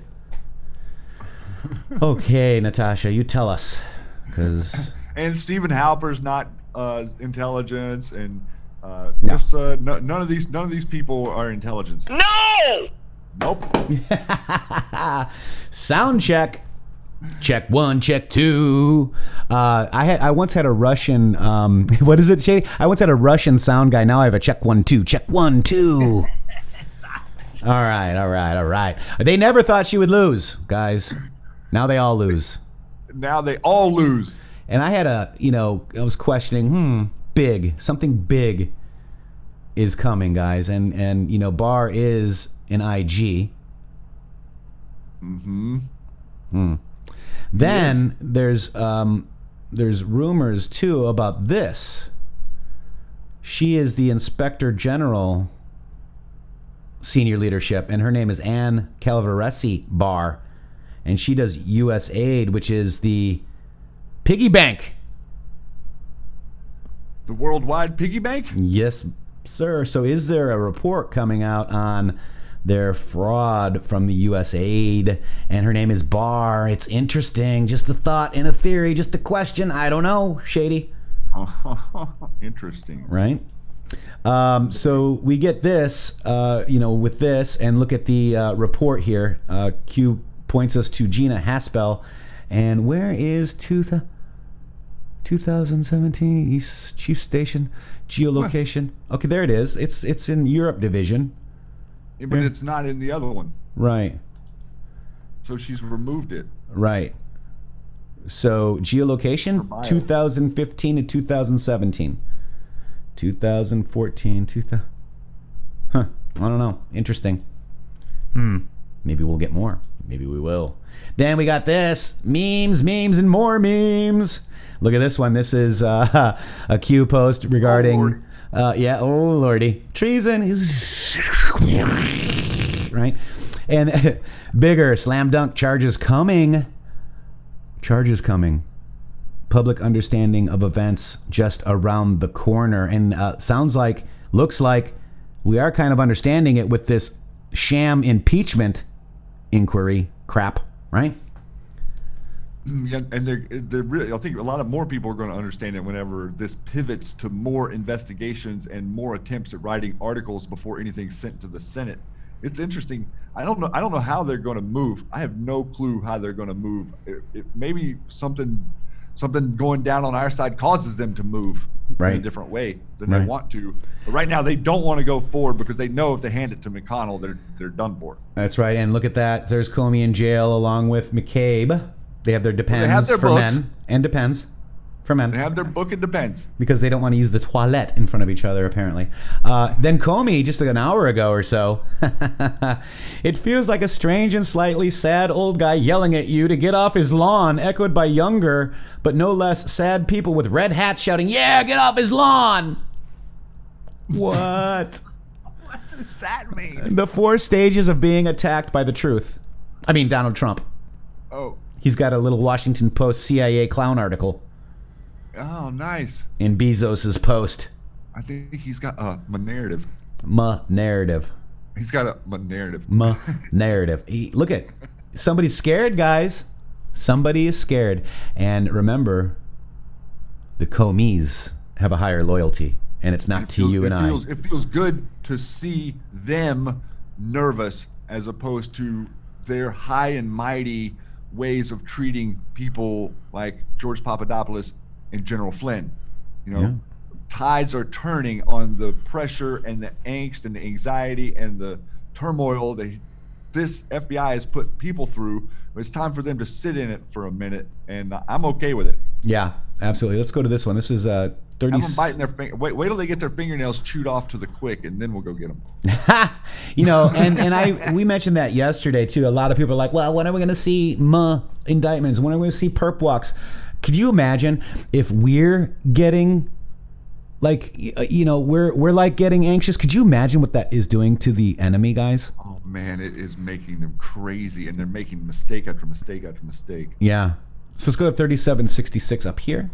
Okay, Natasha, you tell us, because and Stephen Halper's not intelligence, and No. None of these people are intelligence. No! Nope. Sound check. Check one, check two. I once had a Russian. What is it, Shady? I once had a Russian sound guy. Now I have a check one, two. Check one, two. All right. They never thought she would lose, guys. Now they all lose. Now they all lose. And I had I was questioning, something big is coming, guys. And Barr is an IG. Mm-hmm. Then there's rumors too about this. She is the Inspector General senior leadership, and her name is Ann Calvaresi Barr, and she does U.S. Aid, which is the piggy bank. The worldwide piggy bank? Yes, sir. So is there a report coming out on their fraud from the U.S. Aid? And her name is Barr. It's interesting. Just a thought and a theory, just a question. I don't know, Shady. Interesting. Right? So we get this, with this, and look at the report here. Q points us to Gina Haspel. And where is 2017 East Chief Station geolocation? Okay, there it is. It's in Europe Division. Yeah, but it's not in the other one. Right. So she's removed it. Right. So geolocation 2015 to 2017. 2014, I don't know. Interesting. Maybe we'll get more. Maybe we will. Then we got this. Memes, and more memes. Look at this one. This is a Q post regarding... oh lordy. Treason. Right? And bigger slam dunk charges coming. Public understanding of events just around the corner. And looks like we are kind of understanding it with this sham impeachment inquiry crap, right? Yeah, and they're really, I think a lot of more people are going to understand it whenever this pivots to more investigations and more attempts at writing articles before anything's sent to the Senate. It's interesting. I don't know how they're going to move. I have no clue how they're going to move. Maybe something going down on our side causes them to move in a different way than they want to. But right now, they don't want to go forward because they know if they hand it to McConnell, they're done for. That's right. And look at that. There's Comey in jail along with McCabe. They have their Depends for men and Depends For men. They have their book and depends. Because they don't want to use the toilet in front of each other, apparently. Then Comey, just like an hour ago or so, it feels like a strange and slightly sad old guy yelling at you to get off his lawn, echoed by younger, but no less sad people with red hats shouting, yeah, get off his lawn! What? What does that mean? The 4 stages of being attacked by the truth. I mean, Donald Trump. Oh. He's got a little Washington Post CIA clown article. Oh, nice. In Bezos's post. I think he's got a narrative. Narrative. He's got a narrative. Narrative. Look at, somebody's scared, guys. Somebody is scared. And remember, the Comeys have a higher loyalty, and it's not to you and I. It feels good to see them nervous as opposed to their high and mighty ways of treating people like George Papadopoulos and General Flynn. You know, tides are turning on the pressure and the angst and the anxiety and the turmoil that this FBI has put people through. It's time for them to sit in it for a minute, and I'm okay with it. Yeah, absolutely. Let's go to this one. This is 30. Have them biting their finger. Wait till they get their fingernails chewed off to the quick, and then we'll go get them. You know, and we mentioned that yesterday too. A lot of people are like, well, when are we going to see indictments? When are we going to see perp walks? Could you imagine if we're getting like, you know, we're like getting anxious? Could you imagine what that is doing to the enemy, guys? Oh man, it is making them crazy, and they're making mistake after mistake after mistake. Yeah. So let's go to 3766 up here.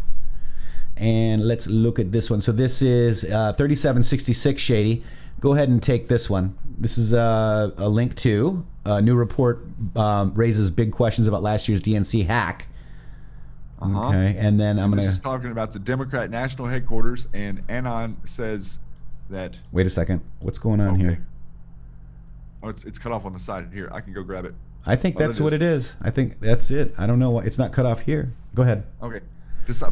And let's look at this one. So this is 3766, Shady. Go ahead and take this one. This is a link to a new report raises big questions about last year's DNC hack. Okay, and then I'm going to... talking about the Democrat National Headquarters, and Anon says that... Wait a second. What's going on here? Oh, it's cut off on the side here. I can go grab it. I think that's what it is. I think that's it. I don't know why. It's not cut off here. Go ahead. Okay.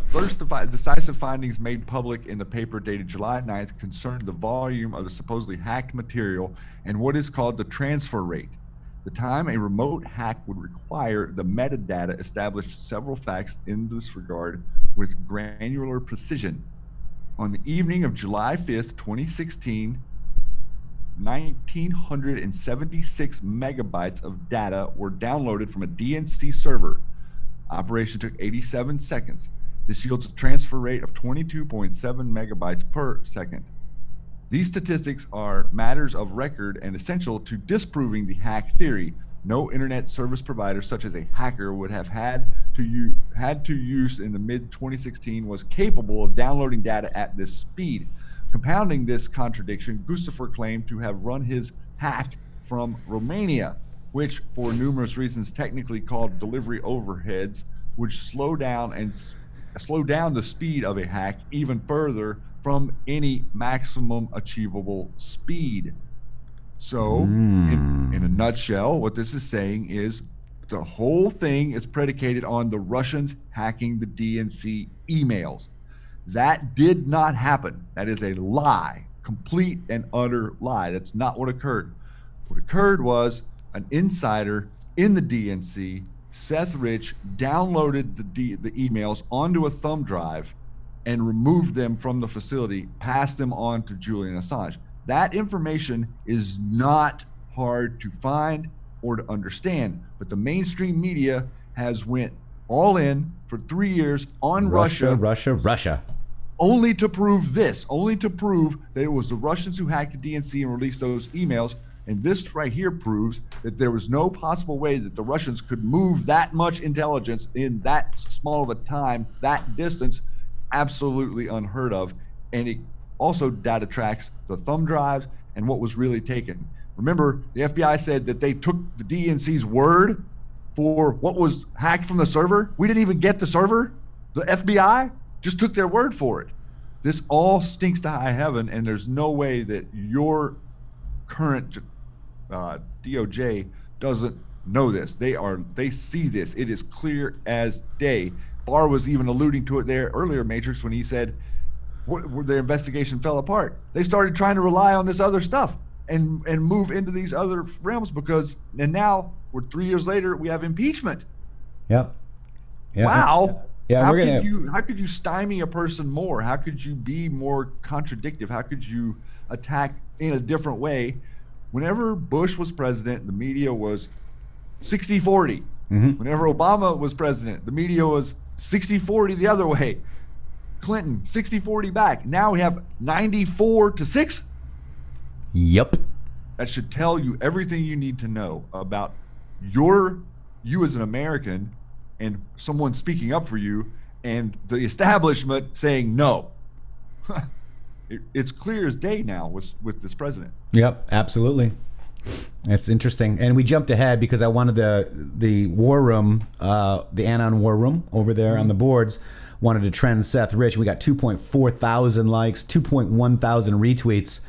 First, decisive findings made public in the paper dated July 9th concerned the volume of the supposedly hacked material and what is called the transfer rate. The time a remote hack would require the metadata established several facts in this regard with granular precision. On the evening of July 5th, 2016, 1,976 megabytes of data were downloaded from a DNC server. Operation took 87 seconds. This yields a transfer rate of 22.7 megabytes per second. These statistics are matters of record and essential to disproving the hack theory. No internet service provider, such as a hacker would have had to use in the mid-2016, was capable of downloading data at this speed. Compounding this contradiction, Gustafer claimed to have run his hack from Romania, which, for numerous reasons technically called delivery overheads, would slow down the speed of a hack even further from any maximum achievable speed. So, in a nutshell, what this is saying is the whole thing is predicated on the Russians hacking the DNC emails. That did not happen. That is a lie, complete and utter lie. That's not what occurred. What occurred was an insider in the DNC, Seth Rich, downloaded the emails onto a thumb drive and removed them from the facility, passed them on to Julian Assange. That information is not hard to find or to understand, but the mainstream media has went all in for 3 years on Russia, only to prove this, only to prove that it was the Russians who hacked the DNC and released those emails. And this right here proves that there was no possible way that the Russians could move that much intelligence in that small of a time, that distance. Absolutely unheard of. And it also data tracks the thumb drives and what was really taken. Remember, the FBI said that they took the DNC's word for what was hacked from the server. We didn't even get the server. The FBI just took their word for it. This all stinks to high heaven, and there's no way that your current DOJ doesn't know this. They see this. It is clear as day. Barr was even alluding to it there earlier, Matrixxx, when he said their investigation fell apart. They started trying to rely on this other stuff and move into these other realms and now we're 3 years later, we have impeachment. Yep. Wow. Yeah, how could you stymie a person more? How could you be more contradictive? How could you attack in a different way? Whenever Bush was president, the media was 60-40. Whenever Obama was president, the media was 60-40 the other way. Clinton, 60-40 back. Now we have 94-6. Yep. That should tell you everything you need to know about you as an American and someone speaking up for you and the establishment saying no. It's clear as day now with this president. Yep, absolutely. It's interesting. And we jumped ahead because I wanted the war room, the Anon war room over there on the boards, wanted to trend Seth Rich. We got 2.4 thousand likes, 2.1 thousand retweets.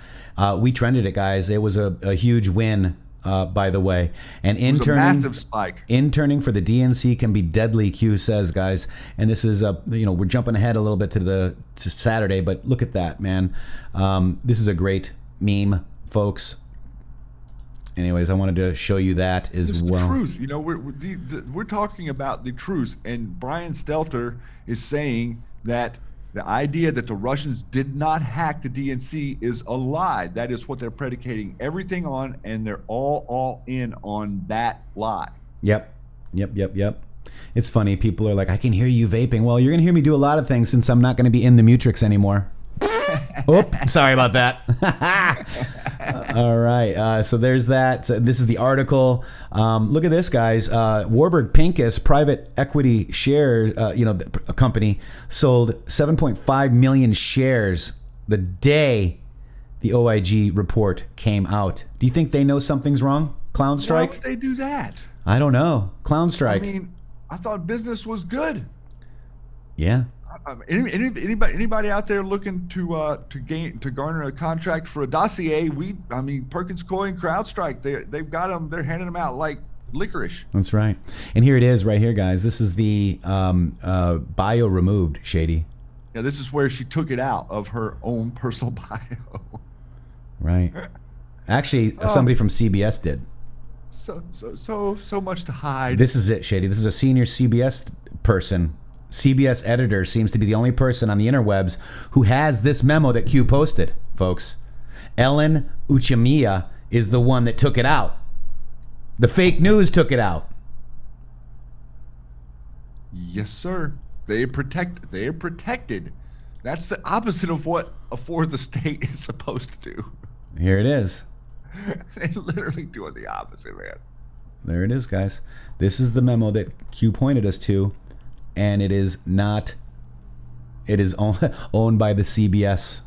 We trended it, guys. It was a huge win, by the way. And interning, a massive spike. Interning for the DNC can be deadly, Q says, guys. And this is we're jumping ahead a little bit to Saturday, but look at that, man. This is a great meme, folks. Anyways, I wanted to show you that as well. The truth, we're talking about the truth, and Brian Stelter is saying that the idea that the Russians did not hack the DNC is a lie. That is what they're predicating everything on, and they're all in on that lie. Yep. It's funny. People are like, I can hear you vaping. Well, you're going to hear me do a lot of things since I'm not going to be in the Matrixxx anymore. Oops, sorry about that. All right, so there's that. So this is the article. Look at this, guys. Warburg Pincus private equity shares, a company sold 7.5 million shares the day the OIG report came out. Do you think they know something's wrong? Clown strike? Why would they do that? I don't know. Clown strike. I mean, I thought business was good. Yeah. Anybody out there looking to garner a contract for a dossier? Perkins Coie and CrowdStrike, they've got them. They're handing them out like licorice. That's right. And here it is, right here, guys. This is the bio removed, Shady. Yeah, this is where she took it out of her own personal bio. Right. Actually, somebody from CBS did. So much to hide. This is it, Shady. This is a senior CBS person. CBS editor seems to be the only person on the interwebs who has this memo that Q posted, folks. Ellen Uchemiya is the one that took it out. The fake news took it out. Yes, sir. They are protected. That's the opposite of what a fourth estate is supposed to do. Here it is. They literally doing the opposite, man. There it is, guys. This is the memo that Q pointed us to. And it is not, it is owned by the CBS.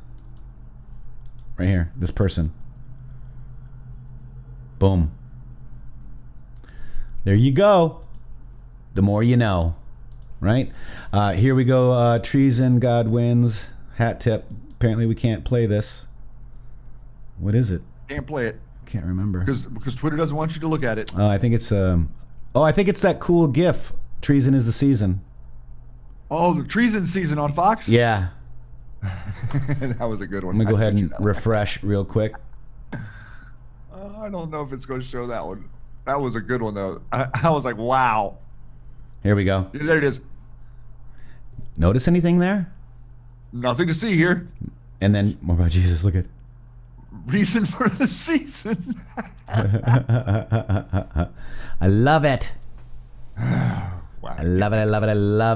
Right here, this person. Boom. There you go. The more you know, right? Here we go. Treason, God wins. Hat tip. Apparently we can't play this. What is it? Can't play it. Can't remember. Because Twitter doesn't want you to look at it. Oh, I think it's that cool GIF. Treason is the season. Oh, the treason season on Fox? Yeah. That was a good one. Let me go ahead and refresh real quick. I don't know if it's going to show that one. That was a good one, though. I was like, wow. Here we go. There it is. Notice anything there? Nothing to see here. And then, what about Jesus? Look at. Reason for the season. I love it. Wow. I love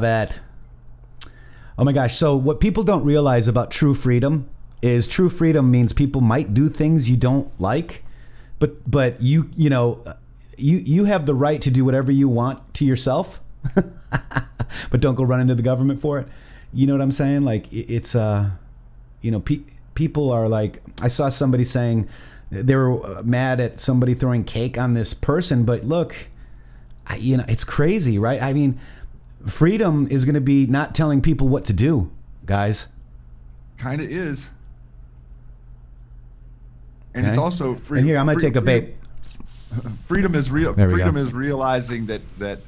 it. Oh my gosh. So what people don't realize about true freedom is true freedom means people might do things you don't like, but you have the right to do whatever you want to yourself, but don't go run into the government for it. You know what I'm saying? Like it's people are like, I saw somebody saying they were mad at somebody throwing cake on this person, but look, it's crazy, right? I mean, freedom is going to be not telling people what to do, guys. Kind of is. And it's also freedom. And here, I'm going to take a vape. Freedom is real. Freedom is realizing that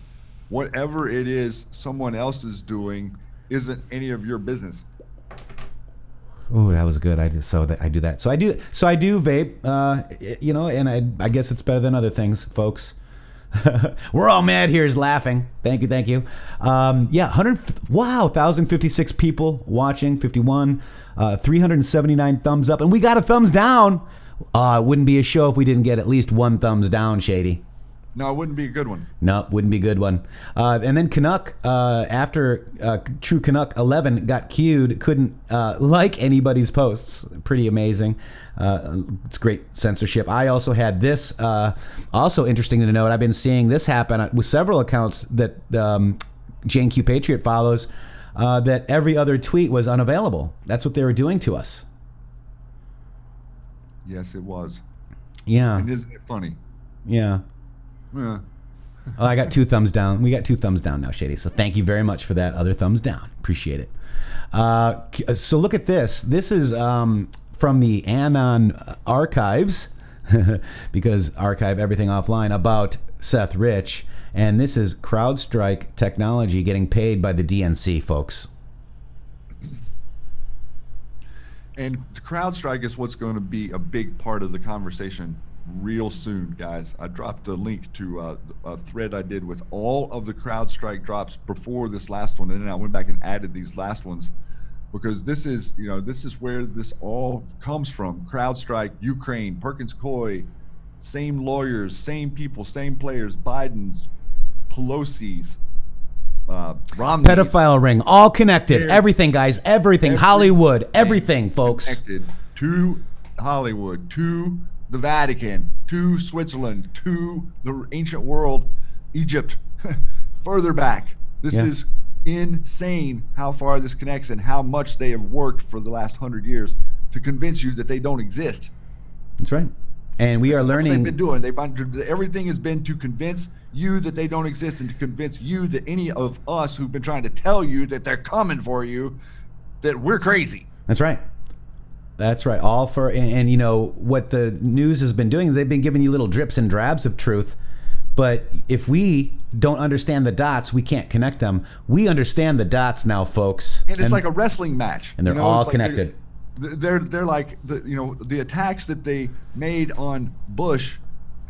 whatever it is someone else is doing isn't any of your business. Oh, that was good. I do that. So I do vape. And I guess it's better than other things, folks. We're all mad here is laughing. Thank you, thank you. Yeah, 1,056 people watching, 51, 379 thumbs up, and we got a thumbs down. It wouldn't be a show if we didn't get at least one thumbs down, Shady. No, it wouldn't be a good one. No, wouldn't be a good one. And then Canuck, after True Canuck 11 got queued, couldn't like anybody's posts. Pretty amazing. It's great censorship. I also had this, also interesting to note. I've been seeing this happen with several accounts that JNQ Patriot follows, that every other tweet was unavailable. That's what they were doing to us. Yes, it was. Yeah. And isn't it funny? Yeah. Yeah. Oh, I got 2 thumbs down. We got 2 thumbs down now, Shady. So thank you very much for that other thumbs down. Appreciate it. So look at this. This is from the Anon archives, because archive everything offline, about Seth Rich. And this is CrowdStrike technology getting paid by the DNC, folks. And CrowdStrike is what's going to be a big part of the conversation real soon, guys. I dropped a link to a thread I did with all of the CrowdStrike drops before this last one, and then I went back and added these last ones, because this is, you know, this is where this all comes from. CrowdStrike, Ukraine, Perkins Coie, same lawyers, same people, same players, Biden's, Pelosi's, Romney's. Pedophile ring, all connected. Everything, guys, everything. Hollywood, everything, folks. Connected to Hollywood, to the Vatican, to Switzerland, to the ancient world, Egypt, further back. This is insane how far this connects and how much they have worked for the last 100 years to convince you that they don't exist. That's right. And we are learning. They've been doing. Everything has been to convince you that they don't exist, and to convince you that any of us who've been trying to tell you that they're coming for you, that we're crazy. That's right. That's right. All for, and you know what the news has been doing, they've been giving you little drips and drabs of truth. But if we don't understand the dots, we can't connect them. We understand the dots now, folks. And it's like a wrestling match. And they're all connected. They're like the attacks that they made on Bush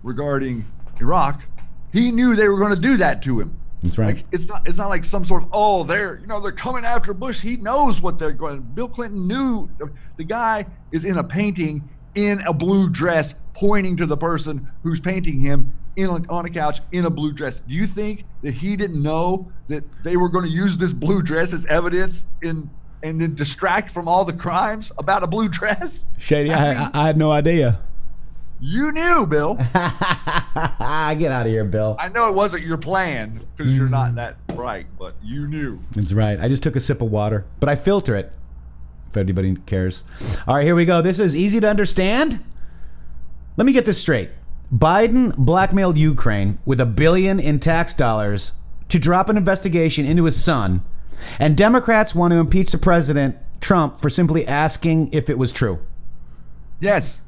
regarding Iraq. He knew they were going to do that to him. That's right. Like, it's not like some sort of, they're coming after Bush. He knows what they're going. Bill Clinton knew. The guy is in a painting in a blue dress, pointing to the person who's painting him on a couch in a blue dress. Do you think that he didn't know that they were going to use this blue dress as evidence and then distract from all the crimes about a blue dress? Shady, I had no idea. You knew, Bill. Get out of here, Bill. I know it wasn't your plan because you're not that bright, but you knew. That's right. I just took a sip of water, but I filter it, if anybody cares. All right, here we go. This is easy to understand. Let me get this straight. Biden blackmailed Ukraine with $1 billion in tax dollars to drop an investigation into his son, and Democrats want to impeach the president, Trump, for simply asking if it was true. Yes.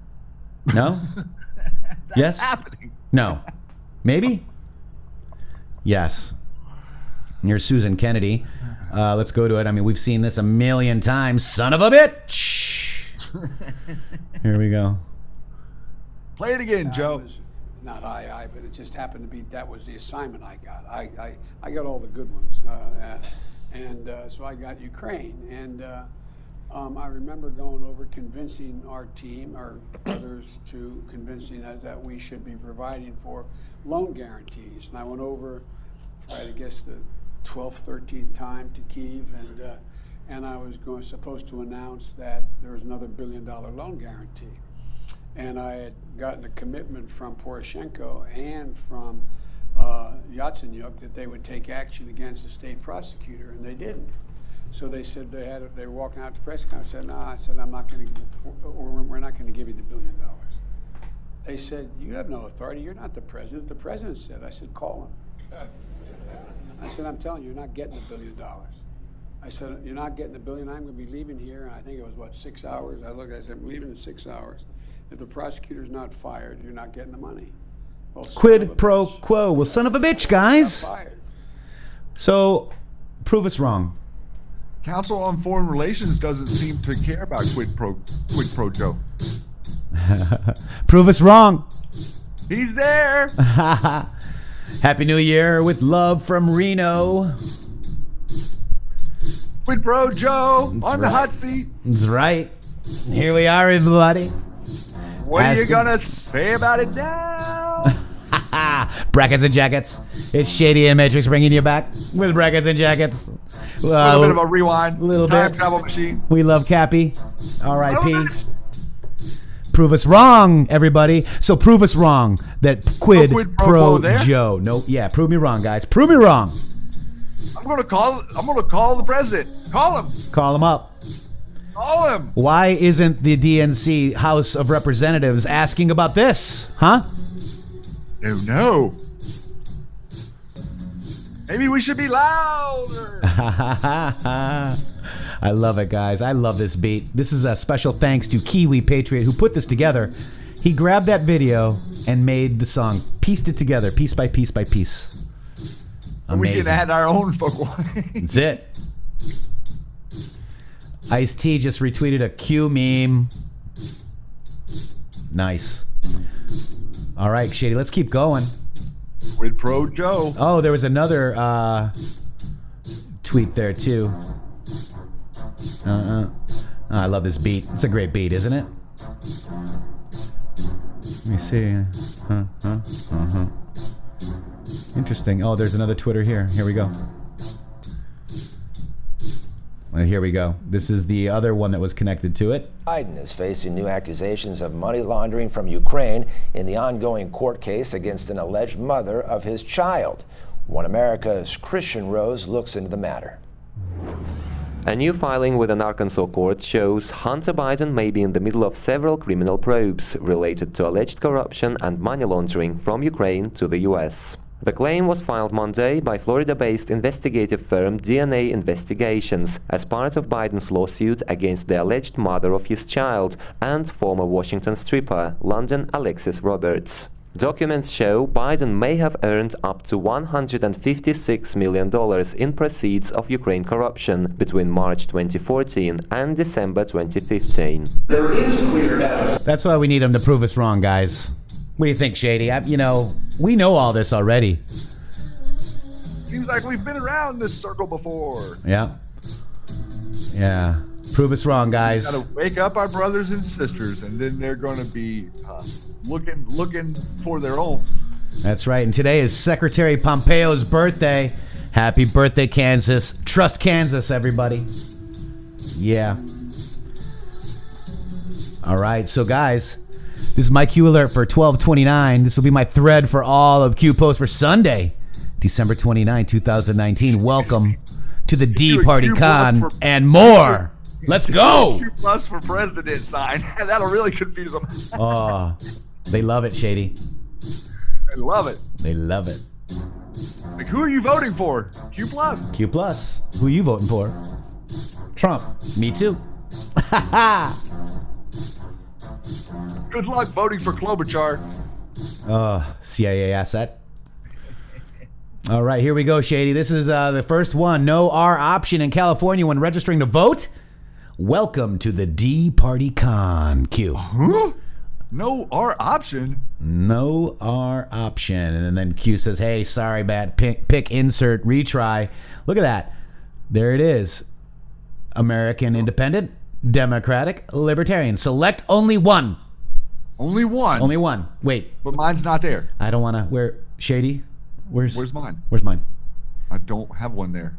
No? Yes? Happening. No. Maybe? Yes. Here's Susan Kennedy. Let's go to it. I mean, we've seen this a million times. Son of a bitch! Here we go. Play it again, Joe. Not but it just happened to be that was the assignment I got. I got all the good ones. So I got Ukraine. And I remember going over convincing our team, or others, to convincing that we should be providing for loan guarantees. And I went over, I guess, the 12th, 13th time to Kyiv, and I was supposed to announce that there was another $1 billion loan guarantee. And I had gotten a commitment from Poroshenko and from Yatsenyuk that they would take action against the state prosecutor, and they didn't. So they said they were walking out to press conference. I said, no, I'm not going to, we're not going to give you the $1 billion. They said, you have no authority. You're not the president. The president said. I said, call him. I said, I'm telling you, you're not getting the $1 billion. I said, you're not getting the $1 billion. I'm going to be leaving here. And I think it was, 6 hours? I said, I'm leaving in 6 hours. If the prosecutor's not fired, you're not getting the money. Well, quid pro quo. Well, son of a bitch, guys. So, prove us wrong. Council on Foreign Relations doesn't seem to care about quid pro Joe. Prove us wrong. He's there. Happy New Year with love from Reno. With Bro Joe That's on the right. hot seat. That's right. Here we are, everybody. What are you gonna say about it now? Brackets and jackets. It's Shady and Matrixxx bringing you back with brackets and jackets. A little bit of a rewind. Little Time bit. travel machine. We love Cappy. R.I.P. Prove us wrong, everybody. So prove us wrong that quid quid pro pro quo there? Joe. No, yeah, prove me wrong, guys. Prove me wrong. I'm gonna call the president. Call him. Call him up. Call him. Why isn't the DNC House of Representatives asking about this? Huh? No. Maybe we should be louder. I love it, guys. I love this beat. This is a special thanks to Kiwi Patriot who put this together. He grabbed that video and made the song, pieced it together, piece by piece by piece. Amazing. We can add our own vocal. That's it. Ice-T just retweeted a Q meme. Nice. All right, Shady, let's keep going. With Pro Joe. Oh, there was another tweet there, too. Oh, I love this beat. It's a great beat, isn't it? Let me see. Interesting. Oh, there's another Twitter here. Here we go. Well, here we go. This is the other one that was connected to it. Biden is facing new accusations of money laundering from Ukraine in the ongoing court case against an alleged mother of his child. One America's Christian Rose looks into the matter. A new filing with an Arkansas court shows Hunter Biden may be in the middle of several criminal probes related to alleged corruption and money laundering from Ukraine to the US. The claim was filed Monday by Florida-based investigative firm DNA Investigations as part of Biden's lawsuit against the alleged mother of his child and former Washington stripper, London Alexis Roberts. Documents show Biden may have earned up to $156 million in proceeds of Ukraine corruption between March 2014 and December 2015. There is clear evidence. That's why we need him to prove us wrong, guys. What do you think, Shady? We know all this already. Seems like we've been around this circle before. Yeah. Yeah. Prove us wrong, guys. We gotta wake up our brothers and sisters, and then they're gonna be looking for their own. That's right. And today is Secretary Pompeo's birthday. Happy birthday, Kansas. Trust Kansas, everybody. Yeah. All right. So, guys, this is my Q alert for 12/29. This will be my thread for all of Q posts for Sunday, December 29, 2019. Welcome to the D Party Con and more. Let's go. Q plus for president sign. That'll really confuse them. Oh, they love it, Shady. I love it. They love it. Like, who are you voting for? Q plus. Q plus. Who are you voting for? Trump. Me too. Good luck voting for Klobuchar. CIA asset. All right, here we go, Shady. This is the first one. No R option in California when registering to vote. Welcome to the D Party Con. Q. Huh? No R option? No R option. And then Q says, hey, sorry, bad. Pick, insert, retry. Look at that. There it is. American Independent, Democratic, Libertarian. Select only one. Only one? Only one. Wait. But mine's not there. I don't want to. Where? Shady? Where's mine? Where's mine? I don't have one there.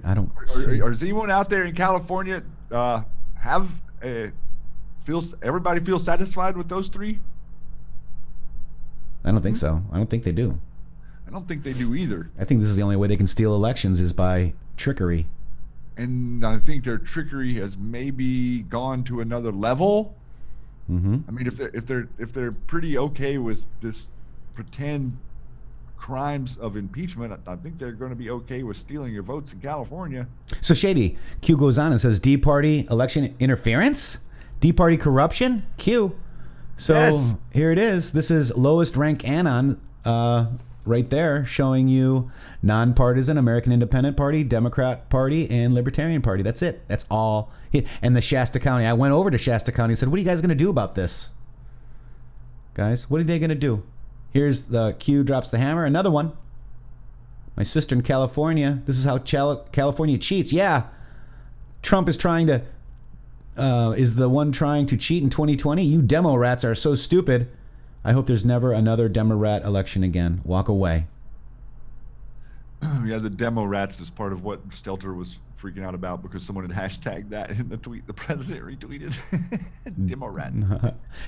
I don't. Does anyone out there in California everybody feel satisfied with those three? I don't think so. I don't think they do. I don't think they do either. I think this is the only way they can steal elections is by trickery. And I think their trickery has maybe gone to another level. Mm-hmm. I mean, if they're pretty okay with this pretend crimes of impeachment, I think they're going to be okay with stealing your votes in California. So Shady, Q goes on and says, D Party election interference? D Party corruption? Q. So yes. Here it is. This is lowest rank anon right there, showing you nonpartisan American Independent Party, Democrat Party, and Libertarian Party. That's it. That's all. And the Shasta County. I went over to Shasta County and said, what are you guys going to do about this? Guys, what are they going to do? Here's the Q drops the hammer. Another one. My sister in California. This is how California cheats. Yeah. Trump is trying to, is the one trying to cheat in 2020. You demo rats are so stupid. I hope there's never another demo rat election again. Walk away. Yeah, the demo rats is part of what Stelter was freaking out about because someone had hashtagged that in the tweet the president retweeted. Demo rat.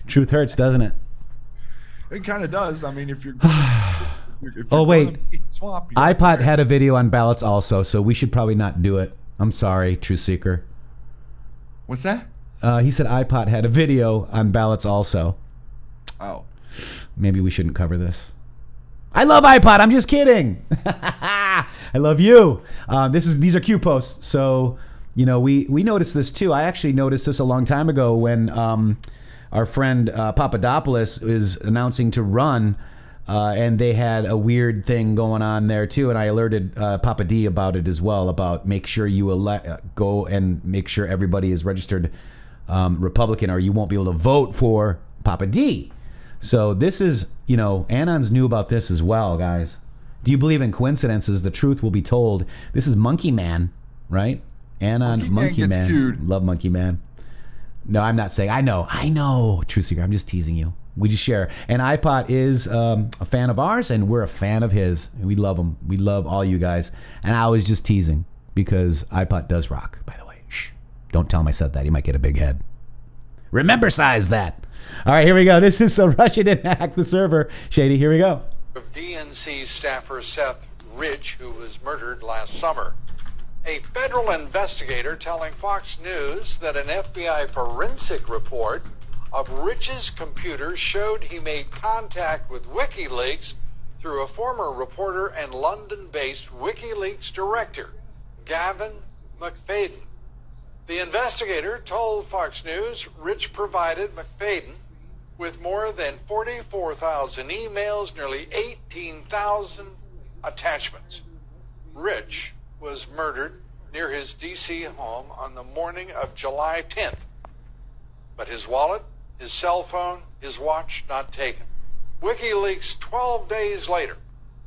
Truth hurts, doesn't it? It kind of does. I mean, if you're oh, wait. Swamp, iPod had a video on ballots also, so we should probably not do it. I'm sorry, Truth Seeker. What's that? He said iPod had a video on ballots also. Oh. Maybe we shouldn't cover this. I love iPod. I'm just kidding. I love you. These are Q posts. So, you know, we noticed this too. I actually noticed this a long time ago when our friend Papadopoulos is announcing to run, and they had a weird thing going on there too. And I alerted Papa D about it as well. About make sure you go and make sure everybody is registered Republican, or you won't be able to vote for Papa D. So this is, you know, Anons knew about this as well, guys. Do you believe in coincidences? The truth will be told. This is Monkey Man, right? Anon, Monkey Man. Love Monkey Man. No, I'm not saying. I know. Truth Seeker, I'm just teasing you. We just share. And iPod is a fan of ours, and we're a fan of his. And we love him. We love all you guys. And I was just teasing because iPod does rock, by the way. Shh. Don't tell him I said that. He might get a big head. Remember size that. All right, here we go. This is so Russia didn't hack the server. Shady, here we go. Of DNC staffer Seth Rich, who was murdered last summer. A federal investigator telling Fox News that an FBI forensic report of Rich's computer showed he made contact with WikiLeaks through a former reporter and London-based WikiLeaks director, Gavin McFadden. The investigator told Fox News Rich provided McFadden with more than 44,000 emails, nearly 18,000 attachments. Rich was murdered near his D.C. home on the morning of July 10th. But his wallet, his cell phone, his watch not taken. WikiLeaks 12 days later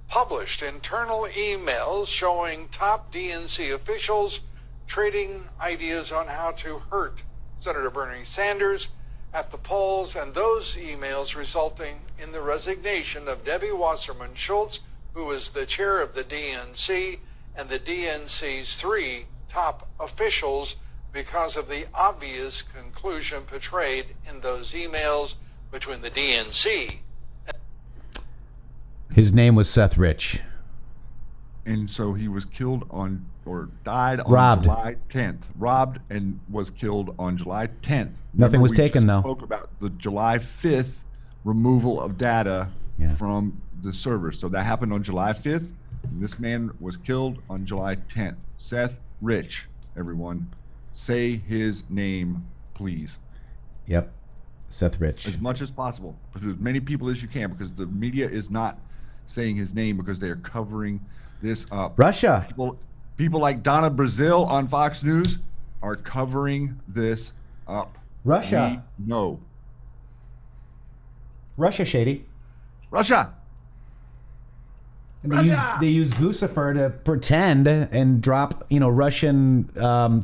published internal emails showing top DNC officials trading ideas on how to hurt Senator Bernie Sanders at the polls, and those emails resulting in the resignation of Debbie Wasserman Schultz, who was the chair of the DNC, and the DNC's 3 top officials because of the obvious conclusion portrayed in those emails between the DNC. His name was Seth Rich. And so he was killed on, or died on July 10th. Robbed and was killed on July 10th. Nothing was taken, though. We spoke about the July 5th removal of data from the server. So that happened on July 5th. And this man was killed on July 10th. Seth Rich, everyone. Say his name, please. Yep. Seth Rich. As much as possible. With as many people as you can, because the media is not saying his name because they are covering this up. Russia. People like Donna Brazil on Fox News are covering this up. Russia. No. Russia, Shady. Russia. And they use Guccifer to pretend and drop, you know, Russian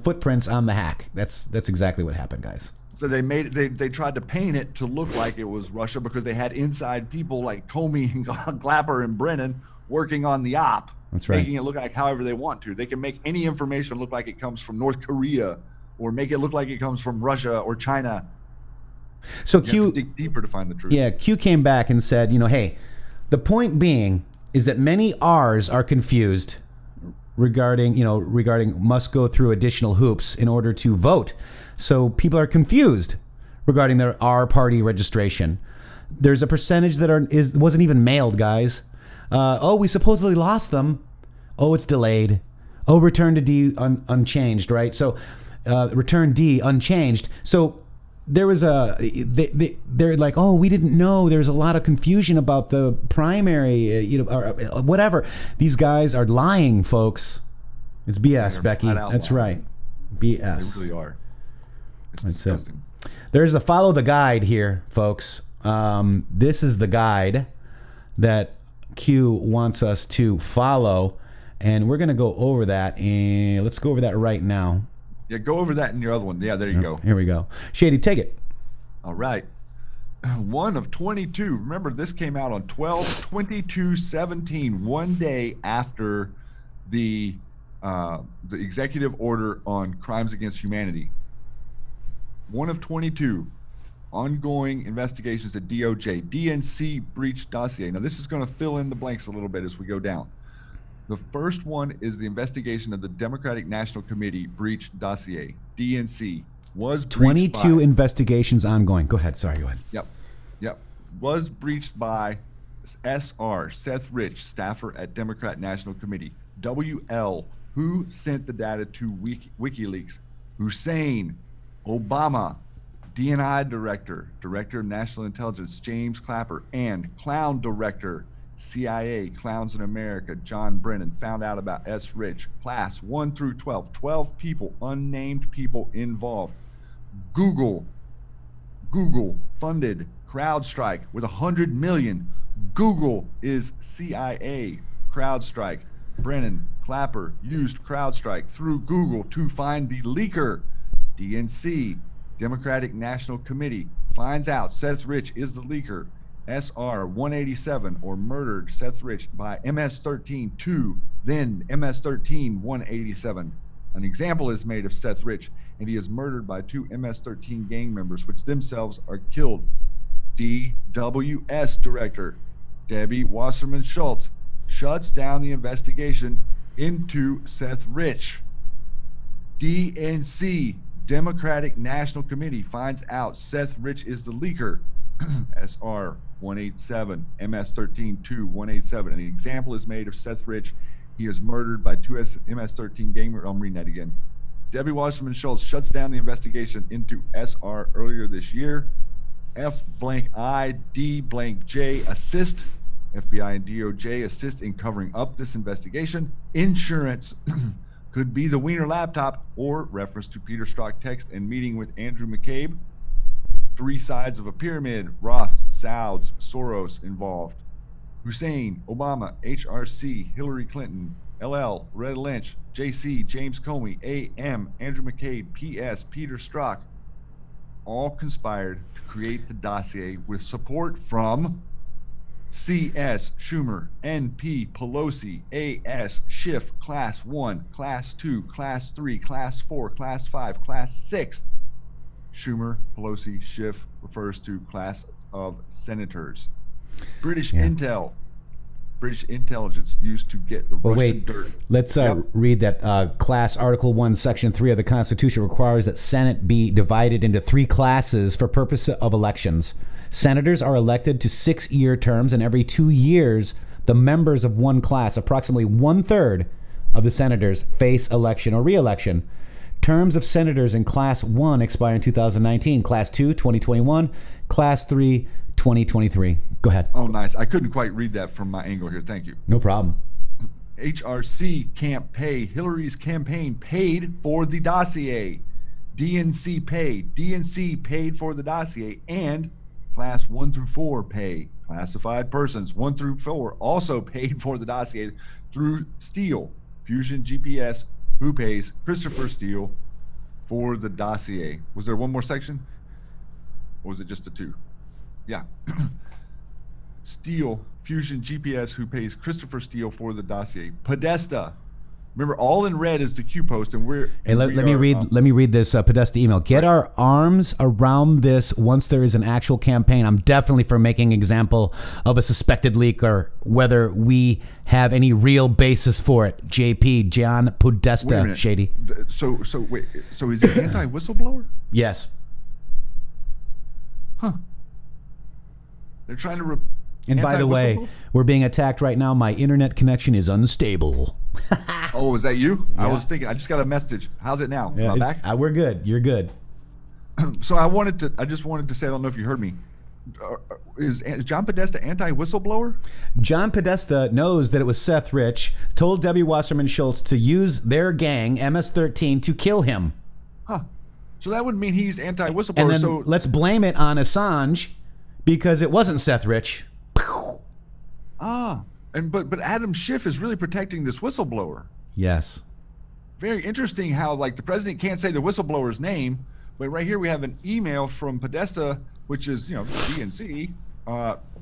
footprints on the hack. That's exactly what happened, guys. So they tried to paint it to look like it was Russia because they had inside people like Comey and Clapper and Brennan working on the op. That's right. Making it look like however they want to. They can make any information look like it comes from North Korea or make it look like it comes from Russia or China. So you have to dig deeper to find the truth. Yeah, Q came back and said, you know, hey, the point being is that many R's are confused regarding must go through additional hoops in order to vote. So people are confused regarding their R party registration. There's a percentage that wasn't even mailed, guys. We supposedly lost them. Oh, it's delayed. Oh, return to D unchanged, right? So return D unchanged. So there was they're like, oh, we didn't know. There's a lot of confusion about the primary, or whatever. These guys are lying, folks. It's BS, Becky. That's right. BS. They really are. It's disgusting. There's the follow the guide here, folks. This is the guide. that Q wants us to follow, and we're going to go over that, and let's go over that right now. Yeah, go over that in your other one. Yeah, there you go. Here we go. Shady, take it. All right. 1 of 22. Remember, this came out on 12/22/17, one day after the executive order on crimes against humanity. 1 of 22. Ongoing investigations at DOJ. DNC breach dossier. Now, this is going to fill in the blanks a little bit as we go down. The first one is the investigation of the Democratic National Committee breach dossier. DNC was breached 22 by, investigations ongoing. Go ahead. Sorry, go ahead. Yep. Was breached by SR, Seth Rich, staffer at Democrat National Committee. WL, who sent the data to WikiLeaks. Hussein, Obama, DNI Director of National Intelligence, James Clapper, and Clown Director, CIA, Clowns in America, John Brennan, found out about S. Rich. Class 1 through 12, 12 people, unnamed people involved. Google funded CrowdStrike with $100 million. Google is CIA. CrowdStrike. Brennan, Clapper used CrowdStrike through Google to find the leaker. DNC, Democratic National Committee, finds out Seth Rich is the leaker. SR 187, or murdered Seth Rich by MS-13 2, then MS-13 187. An example is made of Seth Rich, and he is murdered by 2 MS-13 gang members, which themselves are killed. DWS Director Debbie Wasserman Schultz shuts down the investigation into Seth Rich. DNC, Democratic National Committee, finds out Seth Rich is the leaker. SR 187, MS-13 2 187. An example is made of Seth Rich. He is murdered by 2 MS-13 gang members. I'm reading that again. Debbie Wasserman Schultz shuts down the investigation into SR earlier this year. F*I*D*J assist. FBI and DOJ assist in covering up this investigation. Insurance could be the Wiener laptop, or reference to Peter Strzok text and meeting with Andrew McCabe. 3 sides of a pyramid. Roths, Sauds, Soros involved. Hussein, Obama, HRC, Hillary Clinton, LL, Red Lynch, JC, James Comey, AM, Andrew McCabe, PS, Peter Strzok, all conspired to create the dossier with support from CS, Schumer, NP, Pelosi, AS, Schiff, Class 1, Class 2, Class 3, Class 4, Class 5, Class 6. Schumer, Pelosi, Schiff refers to class of senators. British intelligence used to get the Russian dirt. Let's read that class Article 1, Section 3 of the Constitution requires that Senate be divided into 3 classes for purpose of elections. Senators are elected to 6-year terms, and every 2 years, the members of one class, approximately 1/3 of the senators, face election or re-election. Terms of senators in Class 1 expire in 2019, Class 2, 2021, Class 3, 2023. Go ahead. Oh, nice. I couldn't quite read that from my angle here. Thank you. No problem. HRC can't pay. Hillary's campaign paid for the dossier. DNC paid. DNC paid for the dossier, and Class 1 through 4 pay. Classified persons 1 through 4 also paid for the dossier through Steele. Fusion GPS, who pays Christopher Steele for the dossier. Was there one more section? Or was it just the 2? Yeah. Steele, Fusion GPS, who pays Christopher Steele for the dossier. Podesta. Remember, all in red is the Q post, and we're. Hey, let me read this Podesta email. Get our arms around this once there is an actual campaign. I'm definitely for making example of a suspected leaker, whether we have any real basis for it. JP, John Podesta, Shady. So is he anti-whistleblower? Yes. Huh. They're trying to. And by the way, we're being attacked right now. My internet connection is unstable. Oh, is that you? Yeah. I was thinking. I just got a message. How's it now? Am I back? We're good. You're good. So I just wanted to say, I don't know if you heard me. Is John Podesta anti-whistleblower? John Podesta knows that it was Seth Rich, told Debbie Wasserman Schultz to use their gang, MS-13, to kill him. Huh. So that would mean he's anti-whistleblower. And then let's blame it on Assange because it wasn't Seth Rich. But Adam Schiff is really protecting this whistleblower. Yes. Very interesting how, like, the president can't say the whistleblower's name, but right here we have an email from Podesta, which is, DNC,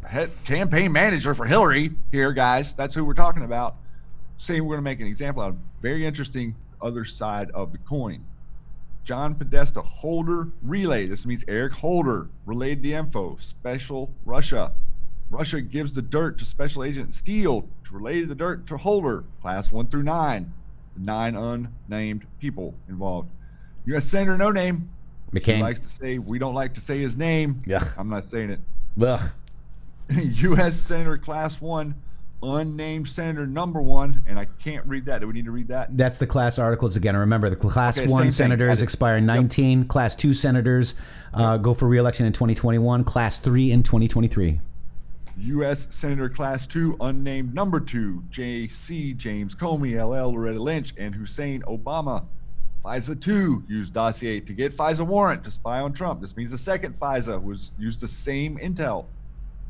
head campaign manager for Hillary here, guys. That's who we're talking about, saying we're going to make an example out of. Very interesting other side of the coin. John Podesta, Holder relay. This means Eric Holder relayed the info. Special Russia. Russia gives the dirt to Special Agent Steele to relay the dirt to Holder, class 1 through 9. The 9 unnamed people involved. U.S. Senator No Name. McCain. He likes to say, we don't like to say his name. Yeah. I'm not saying it. Ugh. U.S. Senator Class 1, unnamed Senator number 1, and I can't read that. Do we need to read that? That's the class articles again. Remember, the class Okay, 1 same senators thing. expire in 19. Yep. Class 2 senators go for re-election in 2021. Class 3 in 2023. U.S. Senator Class 2, unnamed number 2, J.C. James Comey, L.L. Loretta Lynch, and Hussein Obama. FISA 2 used dossier to get FISA warrant to spy on Trump. This means the second FISA was used the same intel.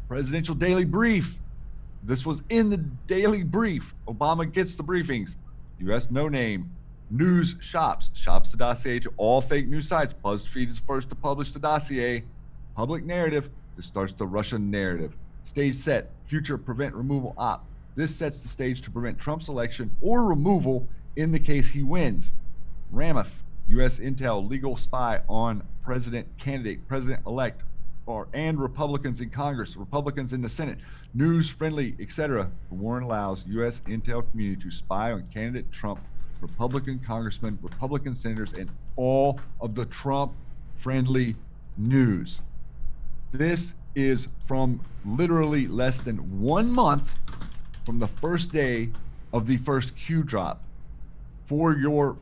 Presidential Daily Brief. This was in the Daily Brief. Obama gets the briefings. U.S. No Name. News shops the dossier to all fake news sites. BuzzFeed is first to publish the dossier. Public narrative. This starts the Russian narrative. Stage set. Future prevent removal op. This sets the stage to prevent Trump's election or removal in the case he wins. Ramoth. U.S. Intel legal spy on president candidate, president-elect, and Republicans in Congress, Republicans in the Senate, news-friendly, etc. The warrant allows U.S. intel community to spy on candidate Trump, Republican congressmen, Republican senators, and all of the Trump-friendly news. This is from literally less than 1 month from the first day of the first Q drop. For your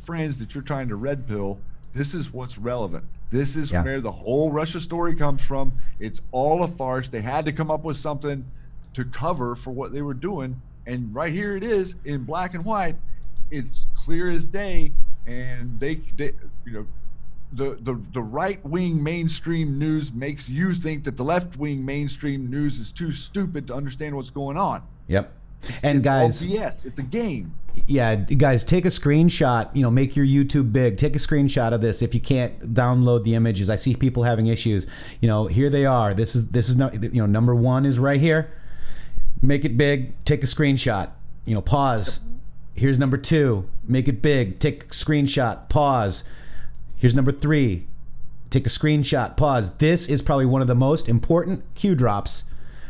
friends that you're trying to red pill, this is what's relevant. This is where the whole Russia story comes from. It's all a farce. They had to come up with something to cover for what they were doing. And right here it is in black and white. It's clear as day. And they the right-wing mainstream news makes you think that the left-wing mainstream news is too stupid to understand what's going on. Yep. It's guys, all BS. It's a game. Yeah, guys, take a screenshot, make your YouTube big. Take a screenshot of this if you can't download the images. I see people having issues. Here they are. This is number 1 is right here. Make it big, take a screenshot. Pause. Here's number 2. Make it big, take a screenshot, pause. Here's number 3. Take a screenshot, pause. This is probably one of the most important Q drops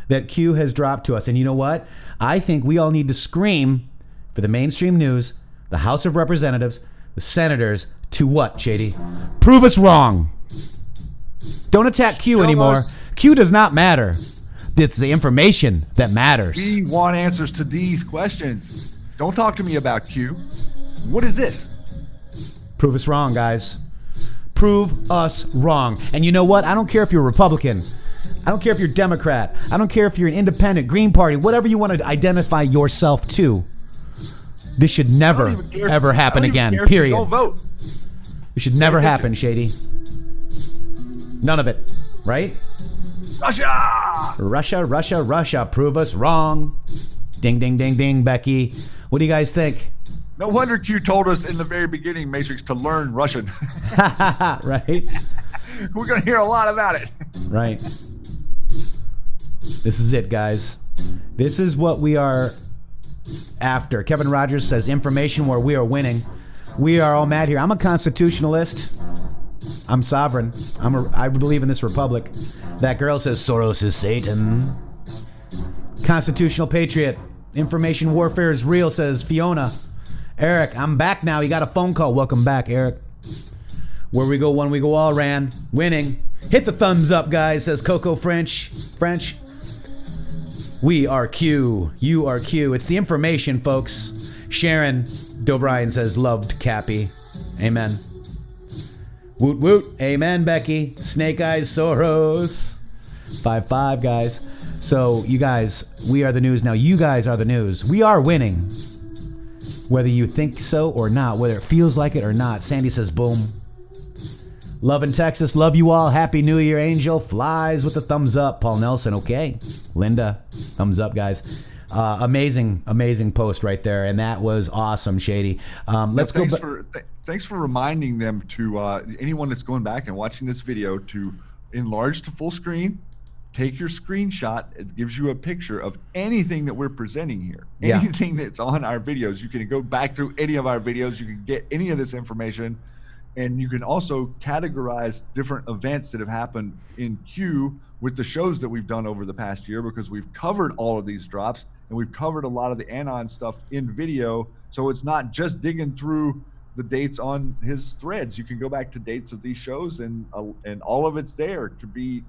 that Q has dropped to us. And you know what? I think we all need to scream for the mainstream news, the House of Representatives, the senators, to what, Shady? Prove us wrong. Don't attack Q anymore. Q does not matter. It's the information that matters. We want answers to these questions. Don't talk to me about Q. What is this? Prove us wrong, guys. Prove us wrong. And you know what? I don't care if you're a Republican. I don't care if you're Democrat. I don't care if you're an independent, Green Party, whatever you want to identify yourself to. This should never, ever happen again, period. Don't vote. It should never happen, Shady. None of it, right? Russia, prove us wrong. Ding, ding, ding, ding, Becky. What do you guys think? No wonder Q told us in the very beginning, Matrixxx, to learn Russian. Right? We're going to hear a lot about it. Right. This is it, guys. This is what we are after. Kevin Rogers says information where we are winning. We are all mad here. I'm a constitutionalist. I'm sovereign. I believe in this republic. That girl says Soros is Satan. Constitutional patriot. Information warfare is real, says Fiona. Eric, I'm back now. You got a phone call. Welcome back, Eric. Where we go, one we go all, ran. Winning. Hit the thumbs up, guys, says Coco French. We are Q. You are Q. It's the information, folks. Sharon D'O'Brien says, loved Cappy. Amen. Woot woot. Amen, Becky. Snake Eyes Soros. 5-5, guys. So, you guys, we are the news now. You guys are the news. We are winning. Whether you think so or not, whether it feels like it or not. Sandy says, boom. Love in Texas. Love you all. Happy New Year. Angel flies with a thumbs up. Paul Nelson. Okay. Linda, thumbs up, guys. Amazing post right there, and that was awesome, Shady. Let's go. Thanks for reminding them to anyone that's going back and watching this video to enlarge to full screen. Take your screenshot. It gives you a picture of anything that we're presenting here. Yeah. Anything that's on our videos. You can go back through any of our videos. You can get any of this information. And you can also categorize different events that have happened in queue with the shows that we've done over the past year, because we've covered all of these drops and we've covered a lot of the Anon stuff in video. So it's not just digging through the dates on his threads. You can go back to dates of these shows and all of it's there to be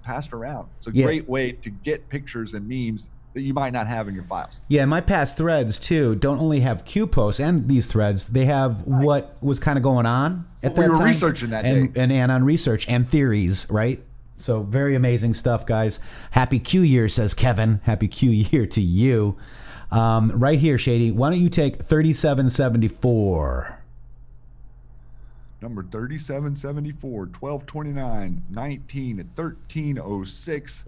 passed around. It's a great way to get pictures and memes that you might not have in your files. Yeah, my past threads too don't only have Q posts and these threads. They have what was kind of going on at that time. We were researching that day. And Anon research and theories, right? So very amazing stuff, guys. Happy Q year, says Kevin. Happy Q year to you. Right here, Shady. Why don't you take 3774? Number 3774, 1229, 19 at 1306.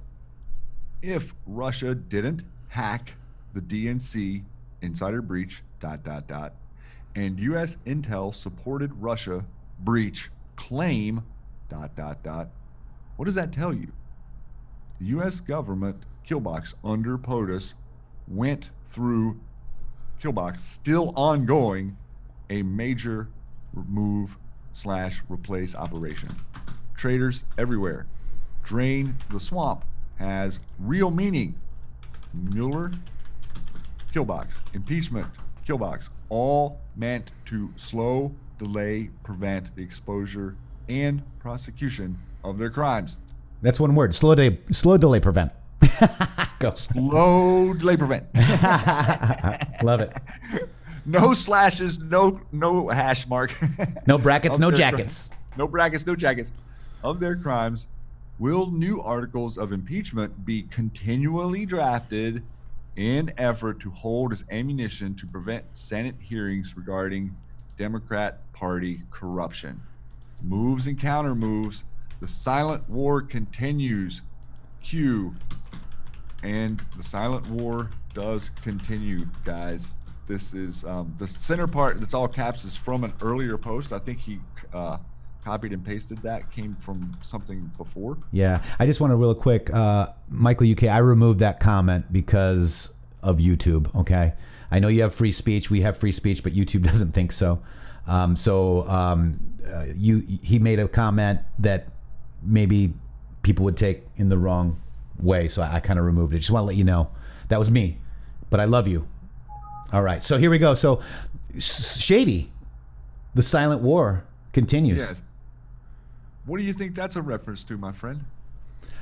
If Russia didn't hack the DNC insider breach, ... and U.S. intel supported Russia breach claim, ... what does that tell you? The U.S. government, Killbox, under POTUS, went through Killbox, still ongoing, a major remove/replace operation. Traders everywhere. Drain the swamp has real meaning. Mueller, Killbox, impeachment, Killbox, all meant to slow, delay, prevent the exposure and prosecution of their crimes. That's one word. Slow, delay, prevent. Go. Slow, delay, prevent. Love it. No slashes, no hash mark. No brackets, no jackets. No brackets, no jackets. Of their crimes. Will new articles of impeachment be continually drafted in effort to hold as ammunition to prevent Senate hearings regarding Democrat Party corruption? Moves and counter moves. The silent war continues. Q. And the silent war does continue, guys. This is the center part that's all caps is from an earlier post. I think he copied and pasted that, came from something before. Yeah, I just want to real quick, Michael UK, I removed that comment because of YouTube, okay? I know you have free speech, we have free speech, but YouTube doesn't think so. He made a comment that maybe people would take in the wrong way, so I kind of removed it. Just want to let you know. That was me, but I love you. All right, so here we go. So, Shady, the silent war continues. Yeah. What do you think that's a reference to, my friend?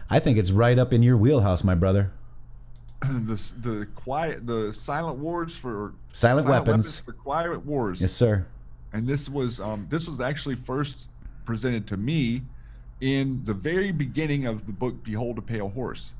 I think it's right up in your wheelhouse, my brother. The silent wars for silent weapons for quiet wars. Yes, sir. And this was actually first presented to me in the very beginning of the book Behold a Pale Horse.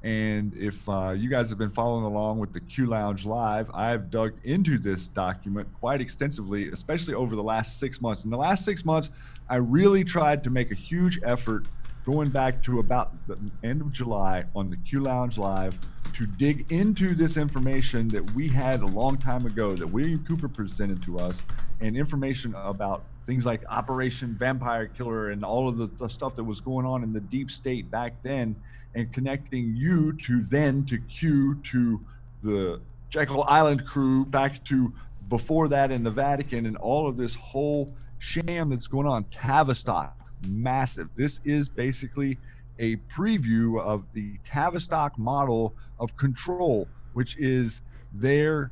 And if you guys have been following along with the Q Lounge Live, I've dug into this document quite extensively, especially over the last 6 months. In the last 6 months, I really tried to make a huge effort going back to about the end of July on the Q Lounge Live to dig into this information that we had a long time ago that William Cooper presented to us, and information about things like Operation Vampire Killer and all of the stuff that was going on in the deep state back then, and connecting you to Q to the Jekyll Island crew back to before that in the Vatican, and all of this whole sham that's going on. Tavistock, massive. This is basically a preview of the Tavistock model of control, which is their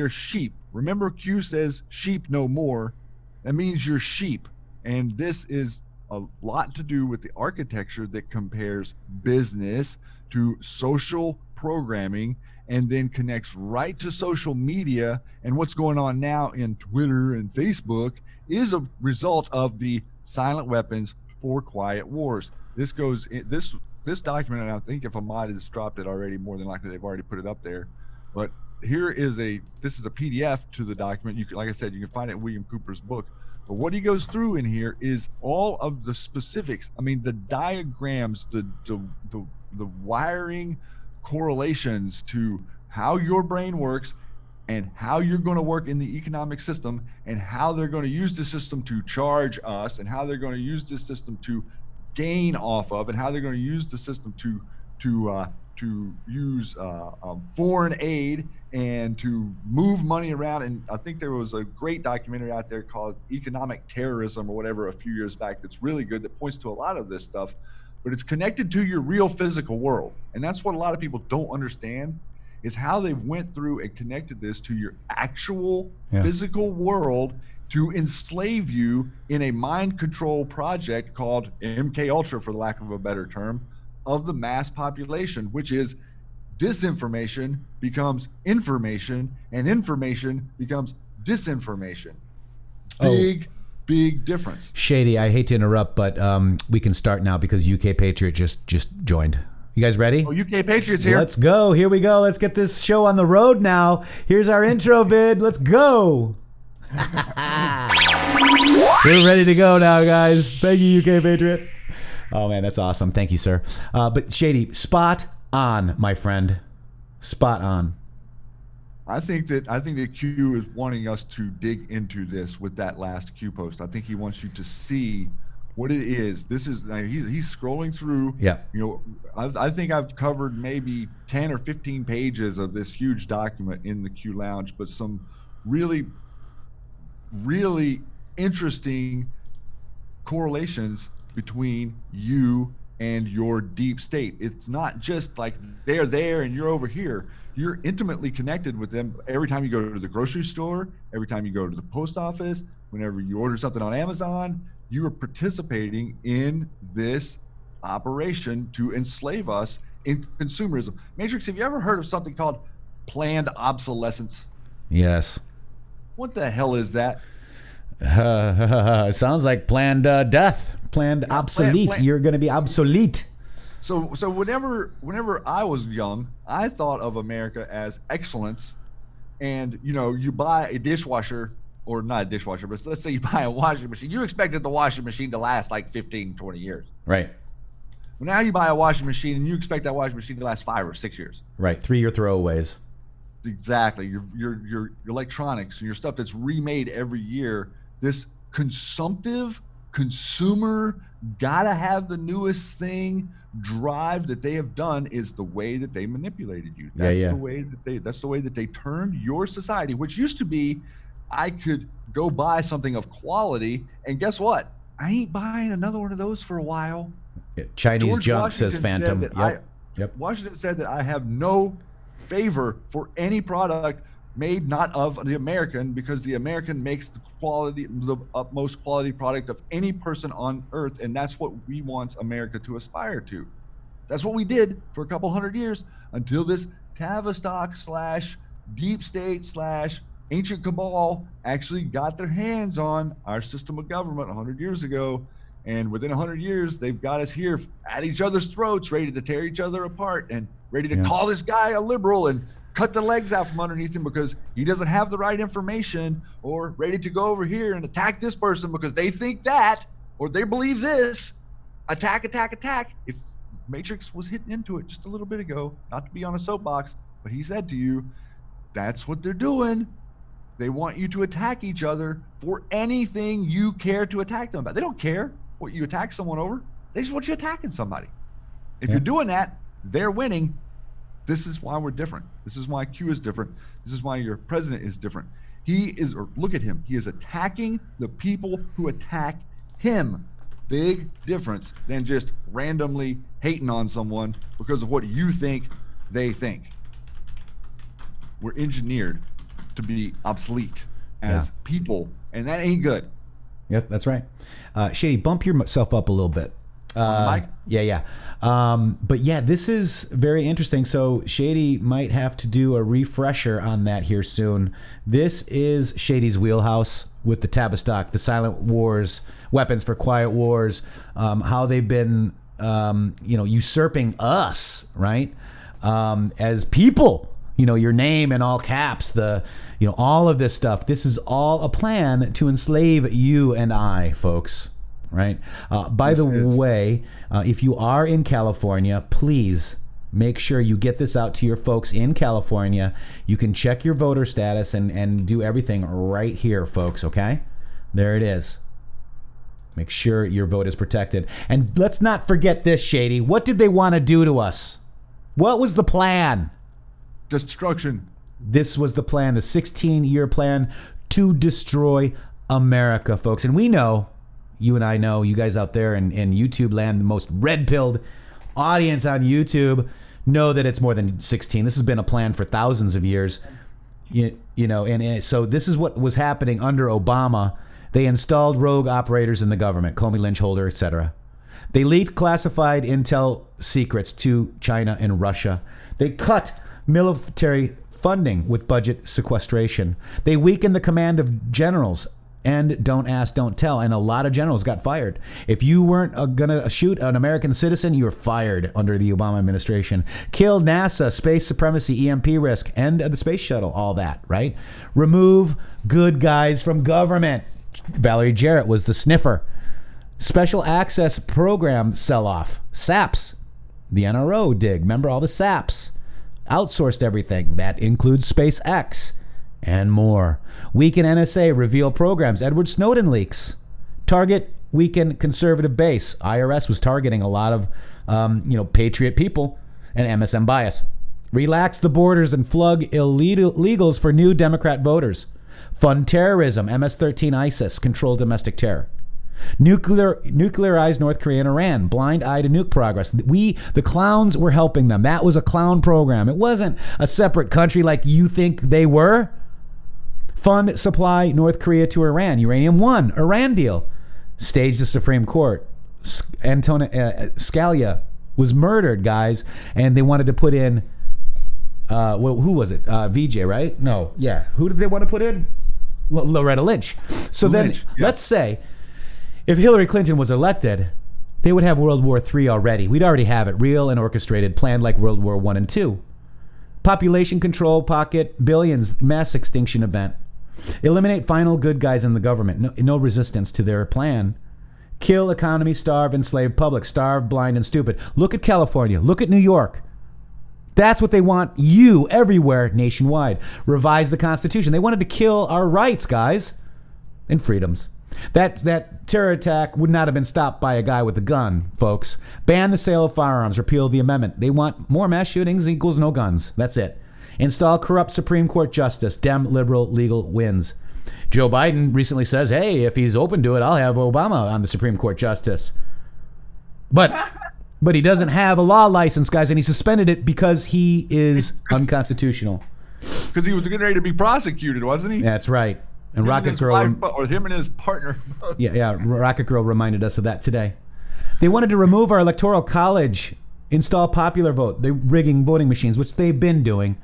sheep. Remember, Q says sheep no more. That means you're sheep. And this is a lot to do with the architecture that compares business to social programming, and then connects right to social media. And what's going on now in Twitter and Facebook is a result of the silent weapons for quiet wars. This goes in this document, and I think if Ahmad has dropped it already, more than likely they've already put it up there, but this is a PDF to the document. Like I said, you can find it in William Cooper's book. But what he goes through in here is all of the specifics. I mean, the diagrams, the wiring correlations to how your brain works and how you're going to work in the economic system, and how they're going to use the system to charge us, and how they're going to use this system to gain off of, and how they're going to use the system to use foreign aid and to move money around. And I think there was a great documentary out there called Economic Terrorism or whatever a few years back that's really good, that points to a lot of this stuff, but it's connected to your real physical world. And that's what a lot of people don't understand, is how they've went through and connected this to your actual physical world to enslave you in a mind control project called MK Ultra, for the lack of a better term, of the mass population, which is disinformation becomes information, and information becomes disinformation. Big difference. Shady, I hate to interrupt, but we can start now because UK Patriot just joined. You guys ready? Oh, UK Patriots here. Let's go. Here we go. Let's get this show on the road now. Here's our intro vid. Let's go. We're ready to go now, guys. Thank you, UK Patriot. Oh, man, that's awesome. Thank you, sir. But Shady, spot on, my friend. Spot on. I think that Q is wanting us to dig into this with that last Q post. I think he wants you to see what it is. This is he's scrolling through. Yeah. You know, I think I've covered maybe 10 or 15 pages of this huge document in the Q Lounge, but some really interesting correlations between you and your deep state. It's not just like they're there and you're over here. You're intimately connected with them every time you go to the grocery store, every time you go to the post office, whenever you order something on Amazon. You are participating in this operation to enslave us in consumerism. Matrixxx, have you ever heard of something called planned obsolescence? Yes. What the hell is that? It sounds like planned death, planned obsolete. You're going to be obsolete. So whenever I was young, I thought of America as excellence, and you buy a dishwasher, or not a dishwasher, but let's say you buy a washing machine. You expected the washing machine to last like 15, 20 years. Right. Well, now you buy a washing machine and you expect that washing machine to last 5 or 6 years. Right. 3-year throwaways. Exactly. Your electronics and your stuff that's remade every year. This consumptive, consumer, gotta have the newest thing drive that they have done is the way that they manipulated you. That's the way that they turned your society, which used to be, I could go buy something of quality, and guess what? I ain't buying another one of those for a while. Chinese George junk, Washington says Phantom. Yep. Washington said that I have no favor for any product made not of the American, because the American makes the utmost quality product of any person on earth, and that's what we want America to aspire to. That's what we did for a couple hundred years until this Tavistock / deep state / ancient cabal actually got their hands on our system of government 100 years ago. And within 100 years, they've got us here at each other's throats, ready to tear each other apart and ready to call this guy a liberal and cut the legs out from underneath him because he doesn't have the right information, or ready to go over here and attack this person because they think that, or they believe this. Attack. If Matrixxx was hitting into it just a little bit ago, not to be on a soapbox, but he said to you, that's what they're doing. They want you to attack each other for anything you care to attack them about. They don't care what you attack someone over. They just want you attacking somebody. If you're doing that, they're winning. This is why we're different. This is why Q is different. This is why your president is different. Look at him. He is attacking the people who attack him. Big difference than just randomly hating on someone because of what you think they think. We're engineered to be obsolete as people, and that ain't good. Yeah, that's right. Shady, bump yourself up a little bit. But yeah, this is very interesting. So Shady might have to do a refresher on that here soon. This is Shady's wheelhouse with the Tavistock, the silent wars, weapons for quiet wars, how they've been, usurping us, right, as people. your name in all caps, all of this stuff. This is all a plan to enslave you and I, folks. Right? By the way, if you are in California, please make sure you get this out to your folks in California. You can check your voter status and do everything right here, folks, okay? There it is. Make sure your vote is protected. And let's not forget this, Shady. What did they want to do to us? What was the plan? Destruction. This was the plan, the 16-year plan to destroy America, folks. And we know, you and I know, you guys out there in YouTube land, the most red-pilled audience on YouTube, know that it's more than 16. This has been a plan for thousands of years. And so this is what was happening under Obama. They installed rogue operators in the government, Comey, Lynch, Holder, etc. They leaked classified intel secrets to China and Russia. They cut military funding with budget sequestration. They weakened the command of generals and don't ask, don't tell. And a lot of generals got fired. If you weren't going to shoot an American citizen, you were fired under the Obama administration. Killed NASA, space supremacy, EMP risk, end of the space shuttle, all that, right? Remove good guys from government. Valerie Jarrett was the sniffer. Special access program sell-off. SAPs. The NRO dig. Remember all the SAPs. Outsourced everything. That includes SpaceX and more. Weaken NSA. Reveal programs. Edward Snowden leaks. Target weaken conservative base. IRS was targeting a lot of Patriot people and MSM bias. Relax the borders and flood illegals for new Democrat voters. Fund terrorism, MS-13 ISIS, control domestic terror. Nuclearize North Korea and Iran, blind eye to nuke progress. The clowns were helping them. That was a clown program. It wasn't a separate country like you think they were. Fund supply North Korea to Iran. Uranium One, Iran deal. Stage the Supreme Court. Scalia was murdered, guys, and they wanted to put in, who was it? VJ, right? No, yeah. Who did they want to put in? Loretta Lynch. So then, let's say, if Hillary Clinton was elected, they would have World War III already. We'd already have it, real and orchestrated, planned like World War I and II. Population control, pocket billions, mass extinction event. Eliminate final good guys in the government. No resistance to their plan. Kill economy, starve, enslave public. Starve, blind, and stupid. Look at California. Look at New York. That's what they want you everywhere nationwide. Revise the Constitution. They wanted to kill our rights, guys, and freedoms. That terror attack would not have been stopped by a guy with a gun, folks. Ban the sale of firearms. Repeal the amendment. They want more mass shootings equals no guns. That's it. Install corrupt Supreme Court justice. Dem liberal legal wins. Joe Biden recently says, hey, if he's open to it, I'll have Obama on the Supreme Court justice. But he doesn't have a law license, guys, and he suspended it because he is unconstitutional. Because he was getting ready to be prosecuted, wasn't he? That's right. And Rocket Girl, or him and his partner. Yeah. Rocket Girl reminded us of that today. They wanted to remove our electoral college, install popular vote. They're rigging voting machines, which they've been doing.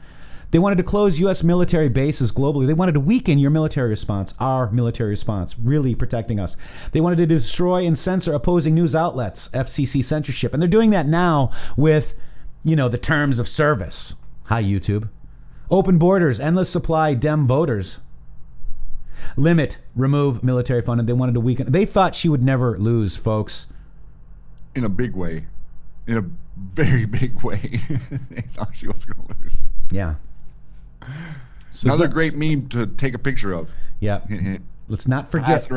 They wanted to close U.S. military bases globally. They wanted to weaken your military response, our military response, really protecting us. They wanted to destroy and censor opposing news outlets, FCC censorship. And they're doing that now with, the terms of service. Hi, YouTube. Open borders, endless supply, Dem voters. Limit, remove military funding. They wanted to weaken. They thought she would never lose, folks. In a big way. In a very big way. They thought she was going to lose. Yeah. So another great meme to take a picture of. Yeah. Let's not forget.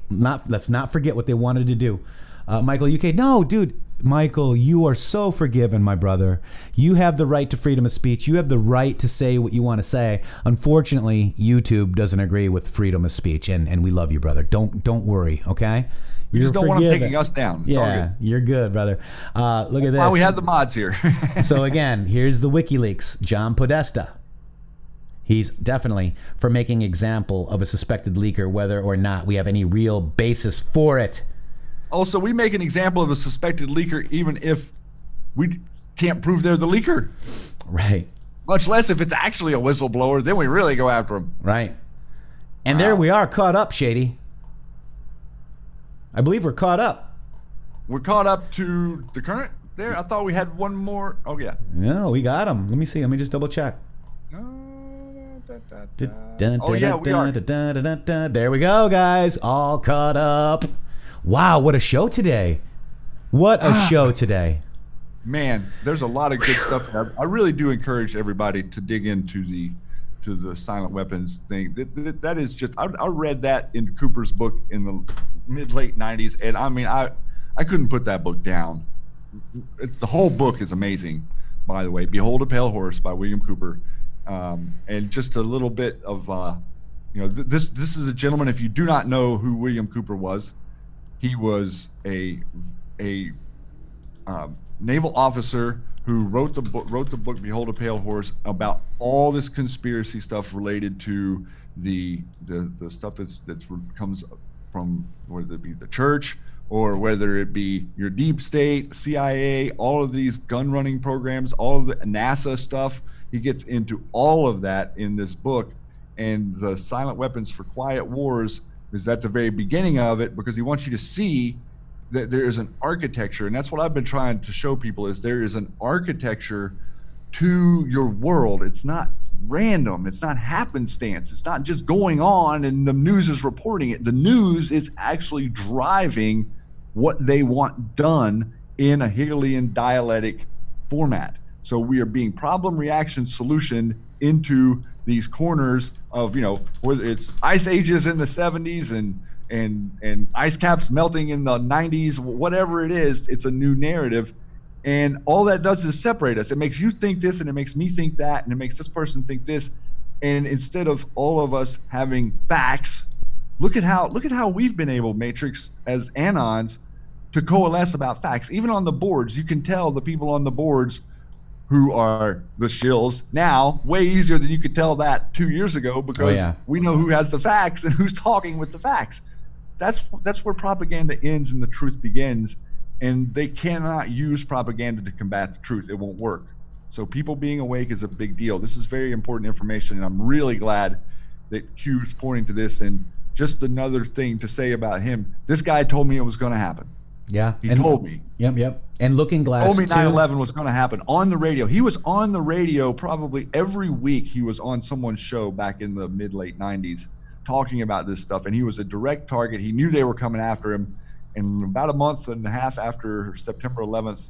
Let's not forget what they wanted to do. Michael UK. No, dude. Michael, you are so forgiven, my brother. You have the right to freedom of speech. You have the right to say what you want to say. Unfortunately, YouTube doesn't agree with freedom of speech, and we love you, brother. Don't worry, okay? You just don't want them taking us down. It's all good. You're good, brother. Look at this. Why we have the mods here. So again, here's the WikiLeaks. John Podesta. He's definitely for making example of a suspected leaker, whether or not we have any real basis for it. Also, we make an example of a suspected leaker even if we can't prove they're the leaker. Right. Much less if it's actually a whistleblower, then we really go after them. Right. And there we are, caught up, Shady. I believe we're caught up. We're caught up to the current there? I thought we had one more. Oh, yeah. No, we got him. Let me see. Let me just double check. Oh, yeah, we are. There we go, guys. All caught up. Wow, what a show today. What a show today. Man, there's a lot of good stuff. I really do encourage everybody to dig into the silent weapons thing. That is just, I read that in Cooper's book in the mid-late 90s, and I mean, I couldn't put that book down. The whole book is amazing, by the way. Behold a Pale Horse by William Cooper. And just a little bit of, this is a gentleman, if you do not know who William Cooper was, he was a naval officer who wrote the book Behold a Pale Horse about all this conspiracy stuff related to the stuff that comes from, whether it be the church or whether it be your deep state, CIA, all of these gun running programs, all of the NASA stuff. He gets into all of that in this book, and the Silent Weapons for Quiet Wars is at the very beginning of it, because he wants you to see that there is an architecture, and that's what I've been trying to show people, is there is an architecture to your world. It's not random. It's not happenstance. It's not just going on and the news is reporting it. The news is actually driving what they want done in a Hegelian dialectic format. So we are being problem, reaction, solution into these corners of, whether it's ice ages in the 70s and ice caps melting in the 90s, whatever it is, it's a new narrative. And all that does is separate us. It makes you think this, and it makes me think that, and it makes this person think this. And instead of all of us having facts, look at how we've been able, Matrixxx, as Anons, to coalesce about facts. Even on the boards, you can tell the people on the boards who are the shills now, way easier than you could tell that 2 years ago, because we know who has the facts and who's talking with the facts. That's where propaganda ends and the truth begins, and they cannot use propaganda to combat the truth. It won't work. So people being awake is a big deal. This is very important information, and I'm really glad that Q's pointing to this. And just another thing to say about him, this guy told me it was going to happen. Yeah. He told me. Yep. And Looking Glass told me too. 9/11 was going to happen on the radio. He was on the radio probably every week. He was on someone's show back in the mid-late 90s talking about this stuff, and he was a direct target. He knew they were coming after him, and about a month and a half after September 11th,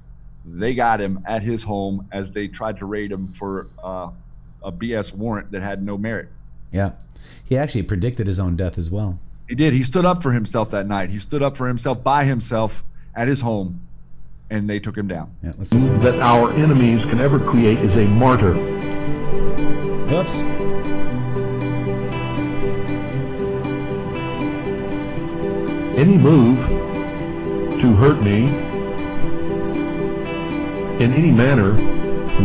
they got him at his home as they tried to raid him for a BS warrant that had no merit. Yeah. He actually predicted his own death as well. He did. He stood up for himself that night. He stood up for himself by himself at his home, and they took him down. Yeah, let's listen. That our enemies can ever create is a martyr. Oops. Any move to hurt me in any manner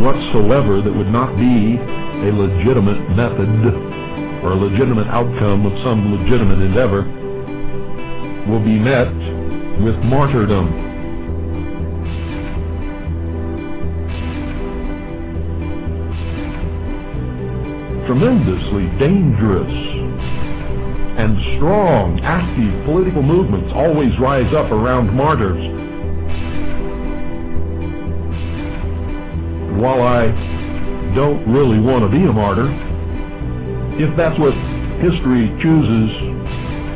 whatsoever that would not be a legitimate method or a legitimate outcome of some legitimate endeavor will be met with martyrdom. Tremendously dangerous and strong, active political movements always rise up around martyrs. While I don't really want to be a martyr, if that's what history chooses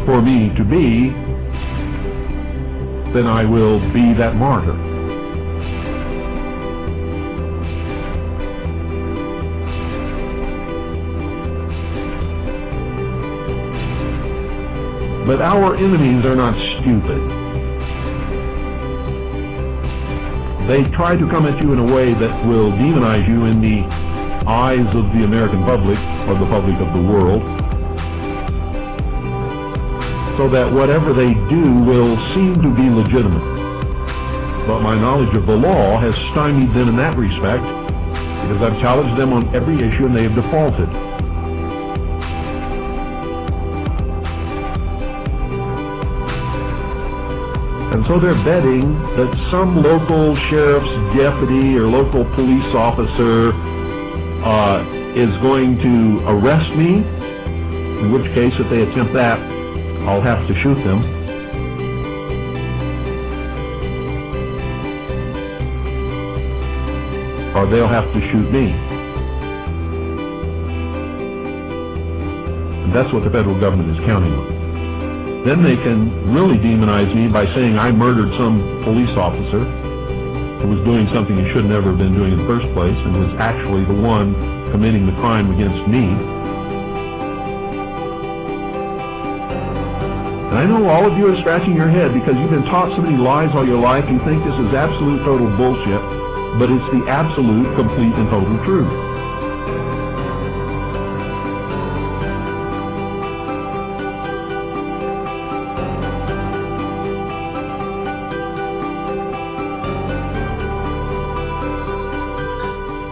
for me to be, then I will be that martyr. But our enemies are not stupid. They try to come at you in a way that will demonize you in the eyes of the American public, or the public of the world, so that whatever they do will seem to be legitimate. But my knowledge of the law has stymied them in that respect, because I've challenged them on every issue and they have defaulted. And so they're betting that some local sheriff's deputy or local police officer is going to arrest me, in which case, if they attempt that, I'll have to shoot them. Or they'll have to shoot me. That's what the federal government is counting on. Then they can really demonize me by saying I murdered some police officer who was doing something he should never have been doing in the first place and was actually the one committing the crime against me. And I know all of you are scratching your head because you've been taught so many lies all your life. You think this is absolute total bullshit, but it's the absolute, complete, and total truth.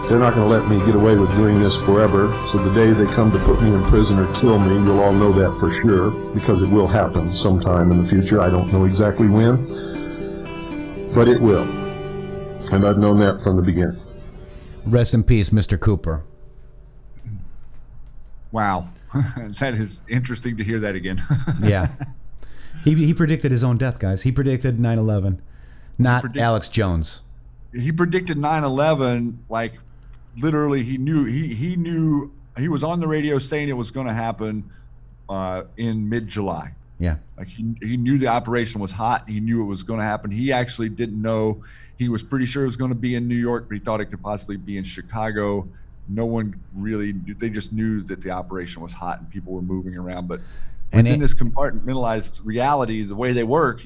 They're not going to let me get away with doing this forever, so the day they come to put me in prison or kill me, you'll all know that for sure, because it will happen sometime in the future. I don't know exactly when, but it will. And I've known that from the beginning. Rest in peace, Mr. Cooper. Wow. That is interesting to hear that again. Yeah. He predicted his own death, guys. He predicted 9/11, not Alex Jones. He predicted 9/11 like literally he knew he was on the radio saying it was going to happen in mid-July. Yeah. Like he knew the operation was hot. He knew it was going to happen. He actually didn't know. He was pretty sure it was going to be in New York, but he thought it could possibly be in Chicago. No one really, they just knew that the operation was hot and people were moving around. But within this compartmentalized reality, the way they work,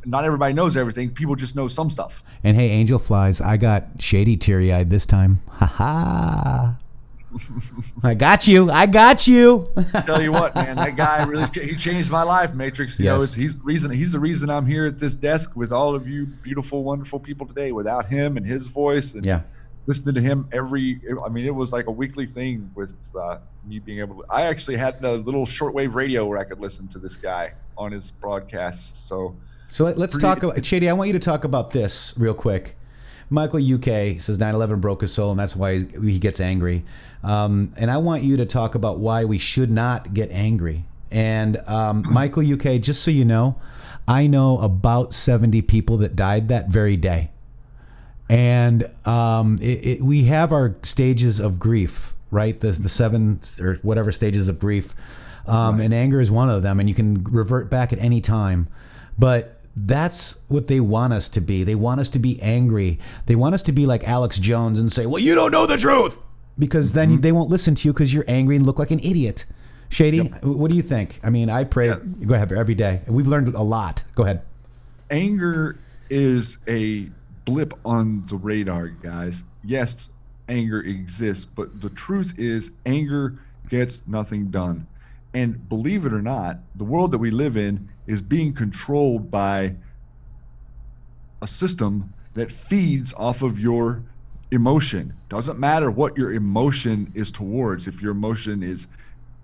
not everybody knows everything. People just know some stuff. And hey, Angel Flies, I got shady teary-eyed this time. Ha ha. I got you. Tell you what, man, that guy really, he changed my life, Matrixxx. You know, he's the reason I'm here at this desk with all of you beautiful, wonderful people today. Without him and his voice and listening to him it was like a weekly thing with me being able to, I actually had a little shortwave radio where I could listen to this guy on his broadcasts. So let's talk about, Shady, I want you to talk about this real quick. Michael UK says 9/11 broke his soul and that's why he gets angry. And I want you to talk about why we should not get angry. And Michael UK, just so you know, I know about 70 people that died that very day. And we have our stages of grief, right? The 7 or whatever stages of grief. And anger is one of them, and you can revert back at any time. But that's what they want us to be. They want us to be angry. They want us to be like Alex Jones and say, well, you don't know the truth. Because then they won't listen to you because you're angry and look like an idiot. Shady, what do you think? I mean, I pray, go ahead, every day. We've learned a lot. Go ahead. Anger is a blip on the radar, guys. Yes, anger exists, but the truth is anger gets nothing done. And believe it or not, the world that we live in is being controlled by a system that feeds off of your emotion. Doesn't matter what your emotion is towards. If your emotion is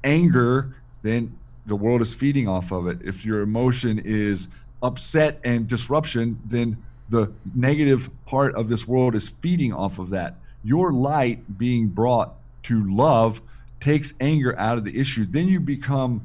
anger, then the world is feeding off of it. If your emotion is upset and disruption, then the negative part of this world is feeding off of that. Your light being brought to love takes anger out of the issue. Then you become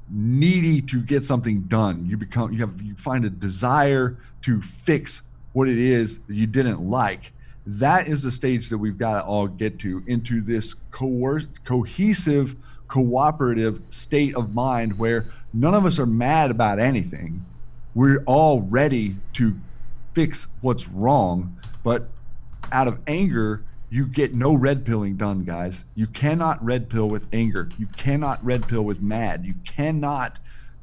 needy to get something done. You find a desire to fix what it is that you didn't like. That is the stage that we've got to all get to, into this cohesive, cooperative state of mind where none of us are mad about anything. We're all ready to fix what's wrong, but out of anger, you get no red pilling done, guys. You cannot red pill with anger. You cannot red pill with mad. You cannot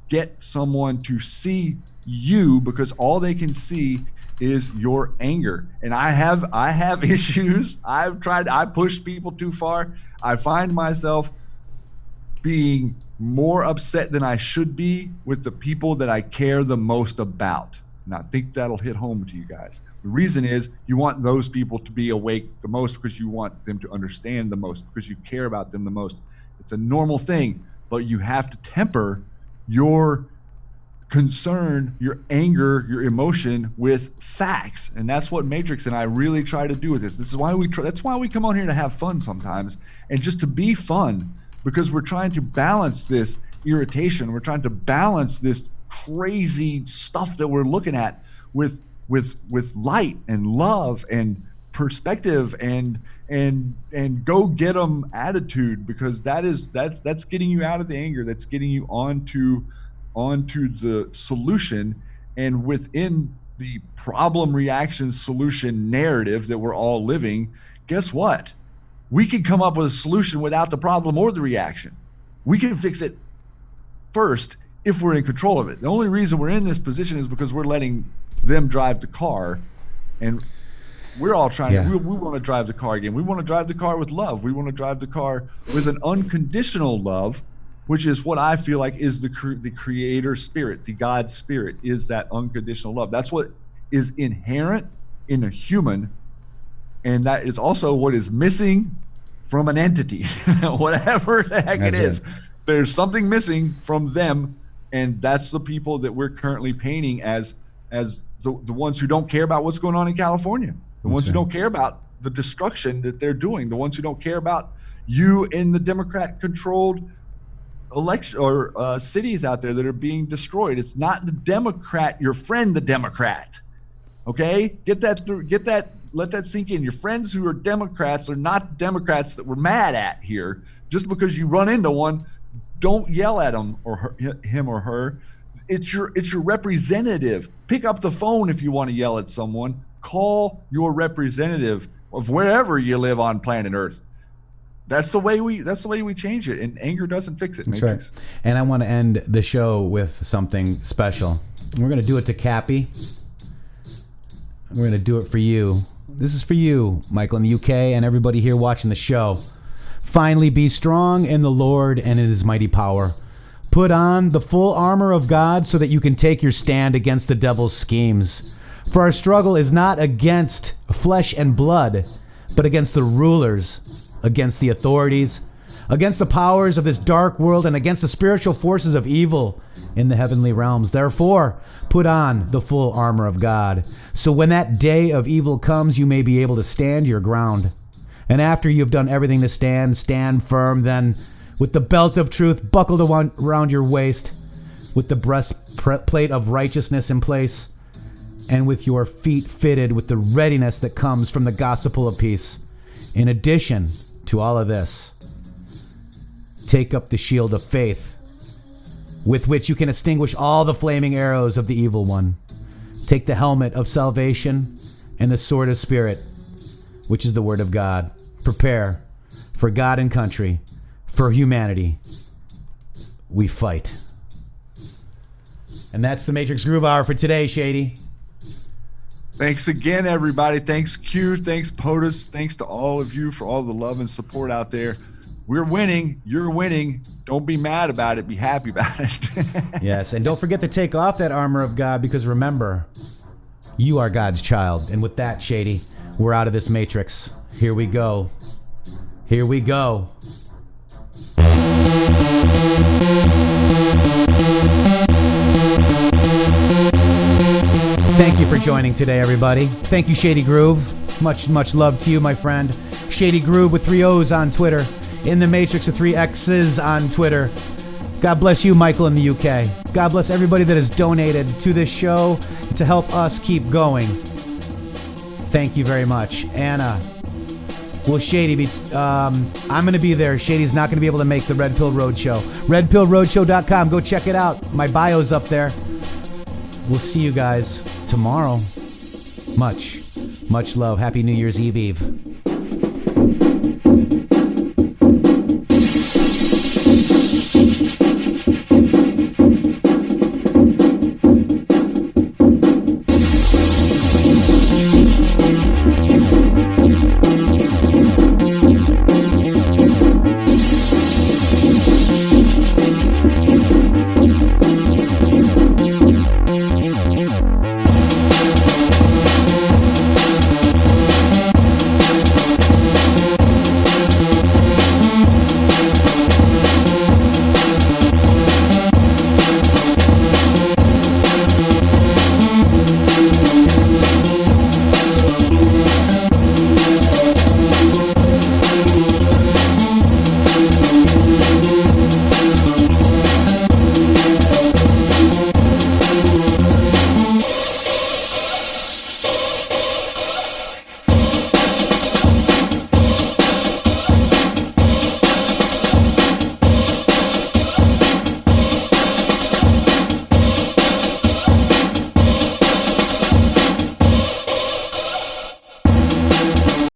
get someone to see you because all they can see is your anger. And I have issues. I pushed people too far. I find myself being more upset than I should be with the people that I care the most about. And I think that'll hit home to you guys. The reason is you want those people to be awake the most because you want them to understand the most, because you care about them the most. It's a normal thing, but you have to temper your concern, your anger, your emotion with facts. And that's what Matrixxx and I really try to do with this. This is why that's why we come on here to have fun sometimes and just to be fun, because we're trying to balance this irritation. We're trying to balance this crazy stuff that we're looking at with light and love and perspective and and go get them attitude, because that's getting you out of the anger. That's getting you onto the solution, and within the problem reaction solution narrative that we're all living. Guess what? We can come up with a solution without the problem or the reaction. We can fix it first if we're in control of it. The only reason we're in this position is because we're letting them drive the car, and we're all trying to, we want to drive the car again. We want to drive the car with love. We want to drive the car with an unconditional love, which is what I feel like is the creator spirit, the God spirit, is that unconditional love. That's what is inherent in a human, and that is also what is missing from an entity, whatever the heck it is. There's something missing from them, and that's the people that we're currently painting as the ones who don't care about what's going on in California, the ones who don't care about the destruction that they're doing, the ones who don't care about you in the Democrat-controlled election or cities out there that are being destroyed. It's not the Democrat, your friend, the Democrat. Okay, get that. Let that sink in. Your friends who are Democrats are not Democrats that we're mad at here. Just because you run into one, don't yell at him or her. It's your representative. Pick up the phone if you want to yell at someone. Call your representative of wherever you live on planet Earth. That's the way we change it, and anger doesn't fix it. That's right. And I want to end the show with something special. We're going to do it to Cappy. We're going to do it for you. This is for you, Michael, in the UK, and everybody here watching the show. Finally, be strong in the Lord and in his mighty power. Put on the full armor of God so that you can take your stand against the devil's schemes. For our struggle is not against flesh and blood, but against the rulers, against the authorities, against the powers of this dark world, and against the spiritual forces of evil in the heavenly realms. Therefore, put on the full armor of God, so when that day of evil comes, you may be able to stand your ground. And after you've done everything to stand firm, then with the belt of truth buckled around your waist, with the breastplate of righteousness in place, and with your feet fitted with the readiness that comes from the gospel of peace. In addition to all of this, take up the shield of faith, with which you can extinguish all the flaming arrows of the evil one. Take the helmet of salvation and the sword of spirit, which is the word of God. Prepare for God and country, for humanity. We fight. And that's the Matrixxx Groove Hour for today, Shady. Thanks again, everybody. Thanks, Q. Thanks, POTUS. Thanks to all of you for all the love and support out there. We're winning. You're winning. Don't be mad about it. Be happy about it. Yes, and don't forget to take off that armor of God, because remember, you are God's child. And with that, Shady, we're out of this Matrix. Here we go. Here we go. Thank you for joining today, everybody. Thank you, Shady Groove. Much love to you, my friend. Shady Groove with 3 O's on Twitter. intheMatrixxx with 3 X's on Twitter. God bless you, Michael, in the UK. God bless everybody that has donated to this show to help us keep going. Thank you very much. Anna, will Shady be... I'm going to be there. Shady's not going to be able to make the Red Pill Roadshow. RedPillRoadshow.com. Go check it out. My bio's up there. We'll see you guys tomorrow. Much love. Happy New Year's Eve.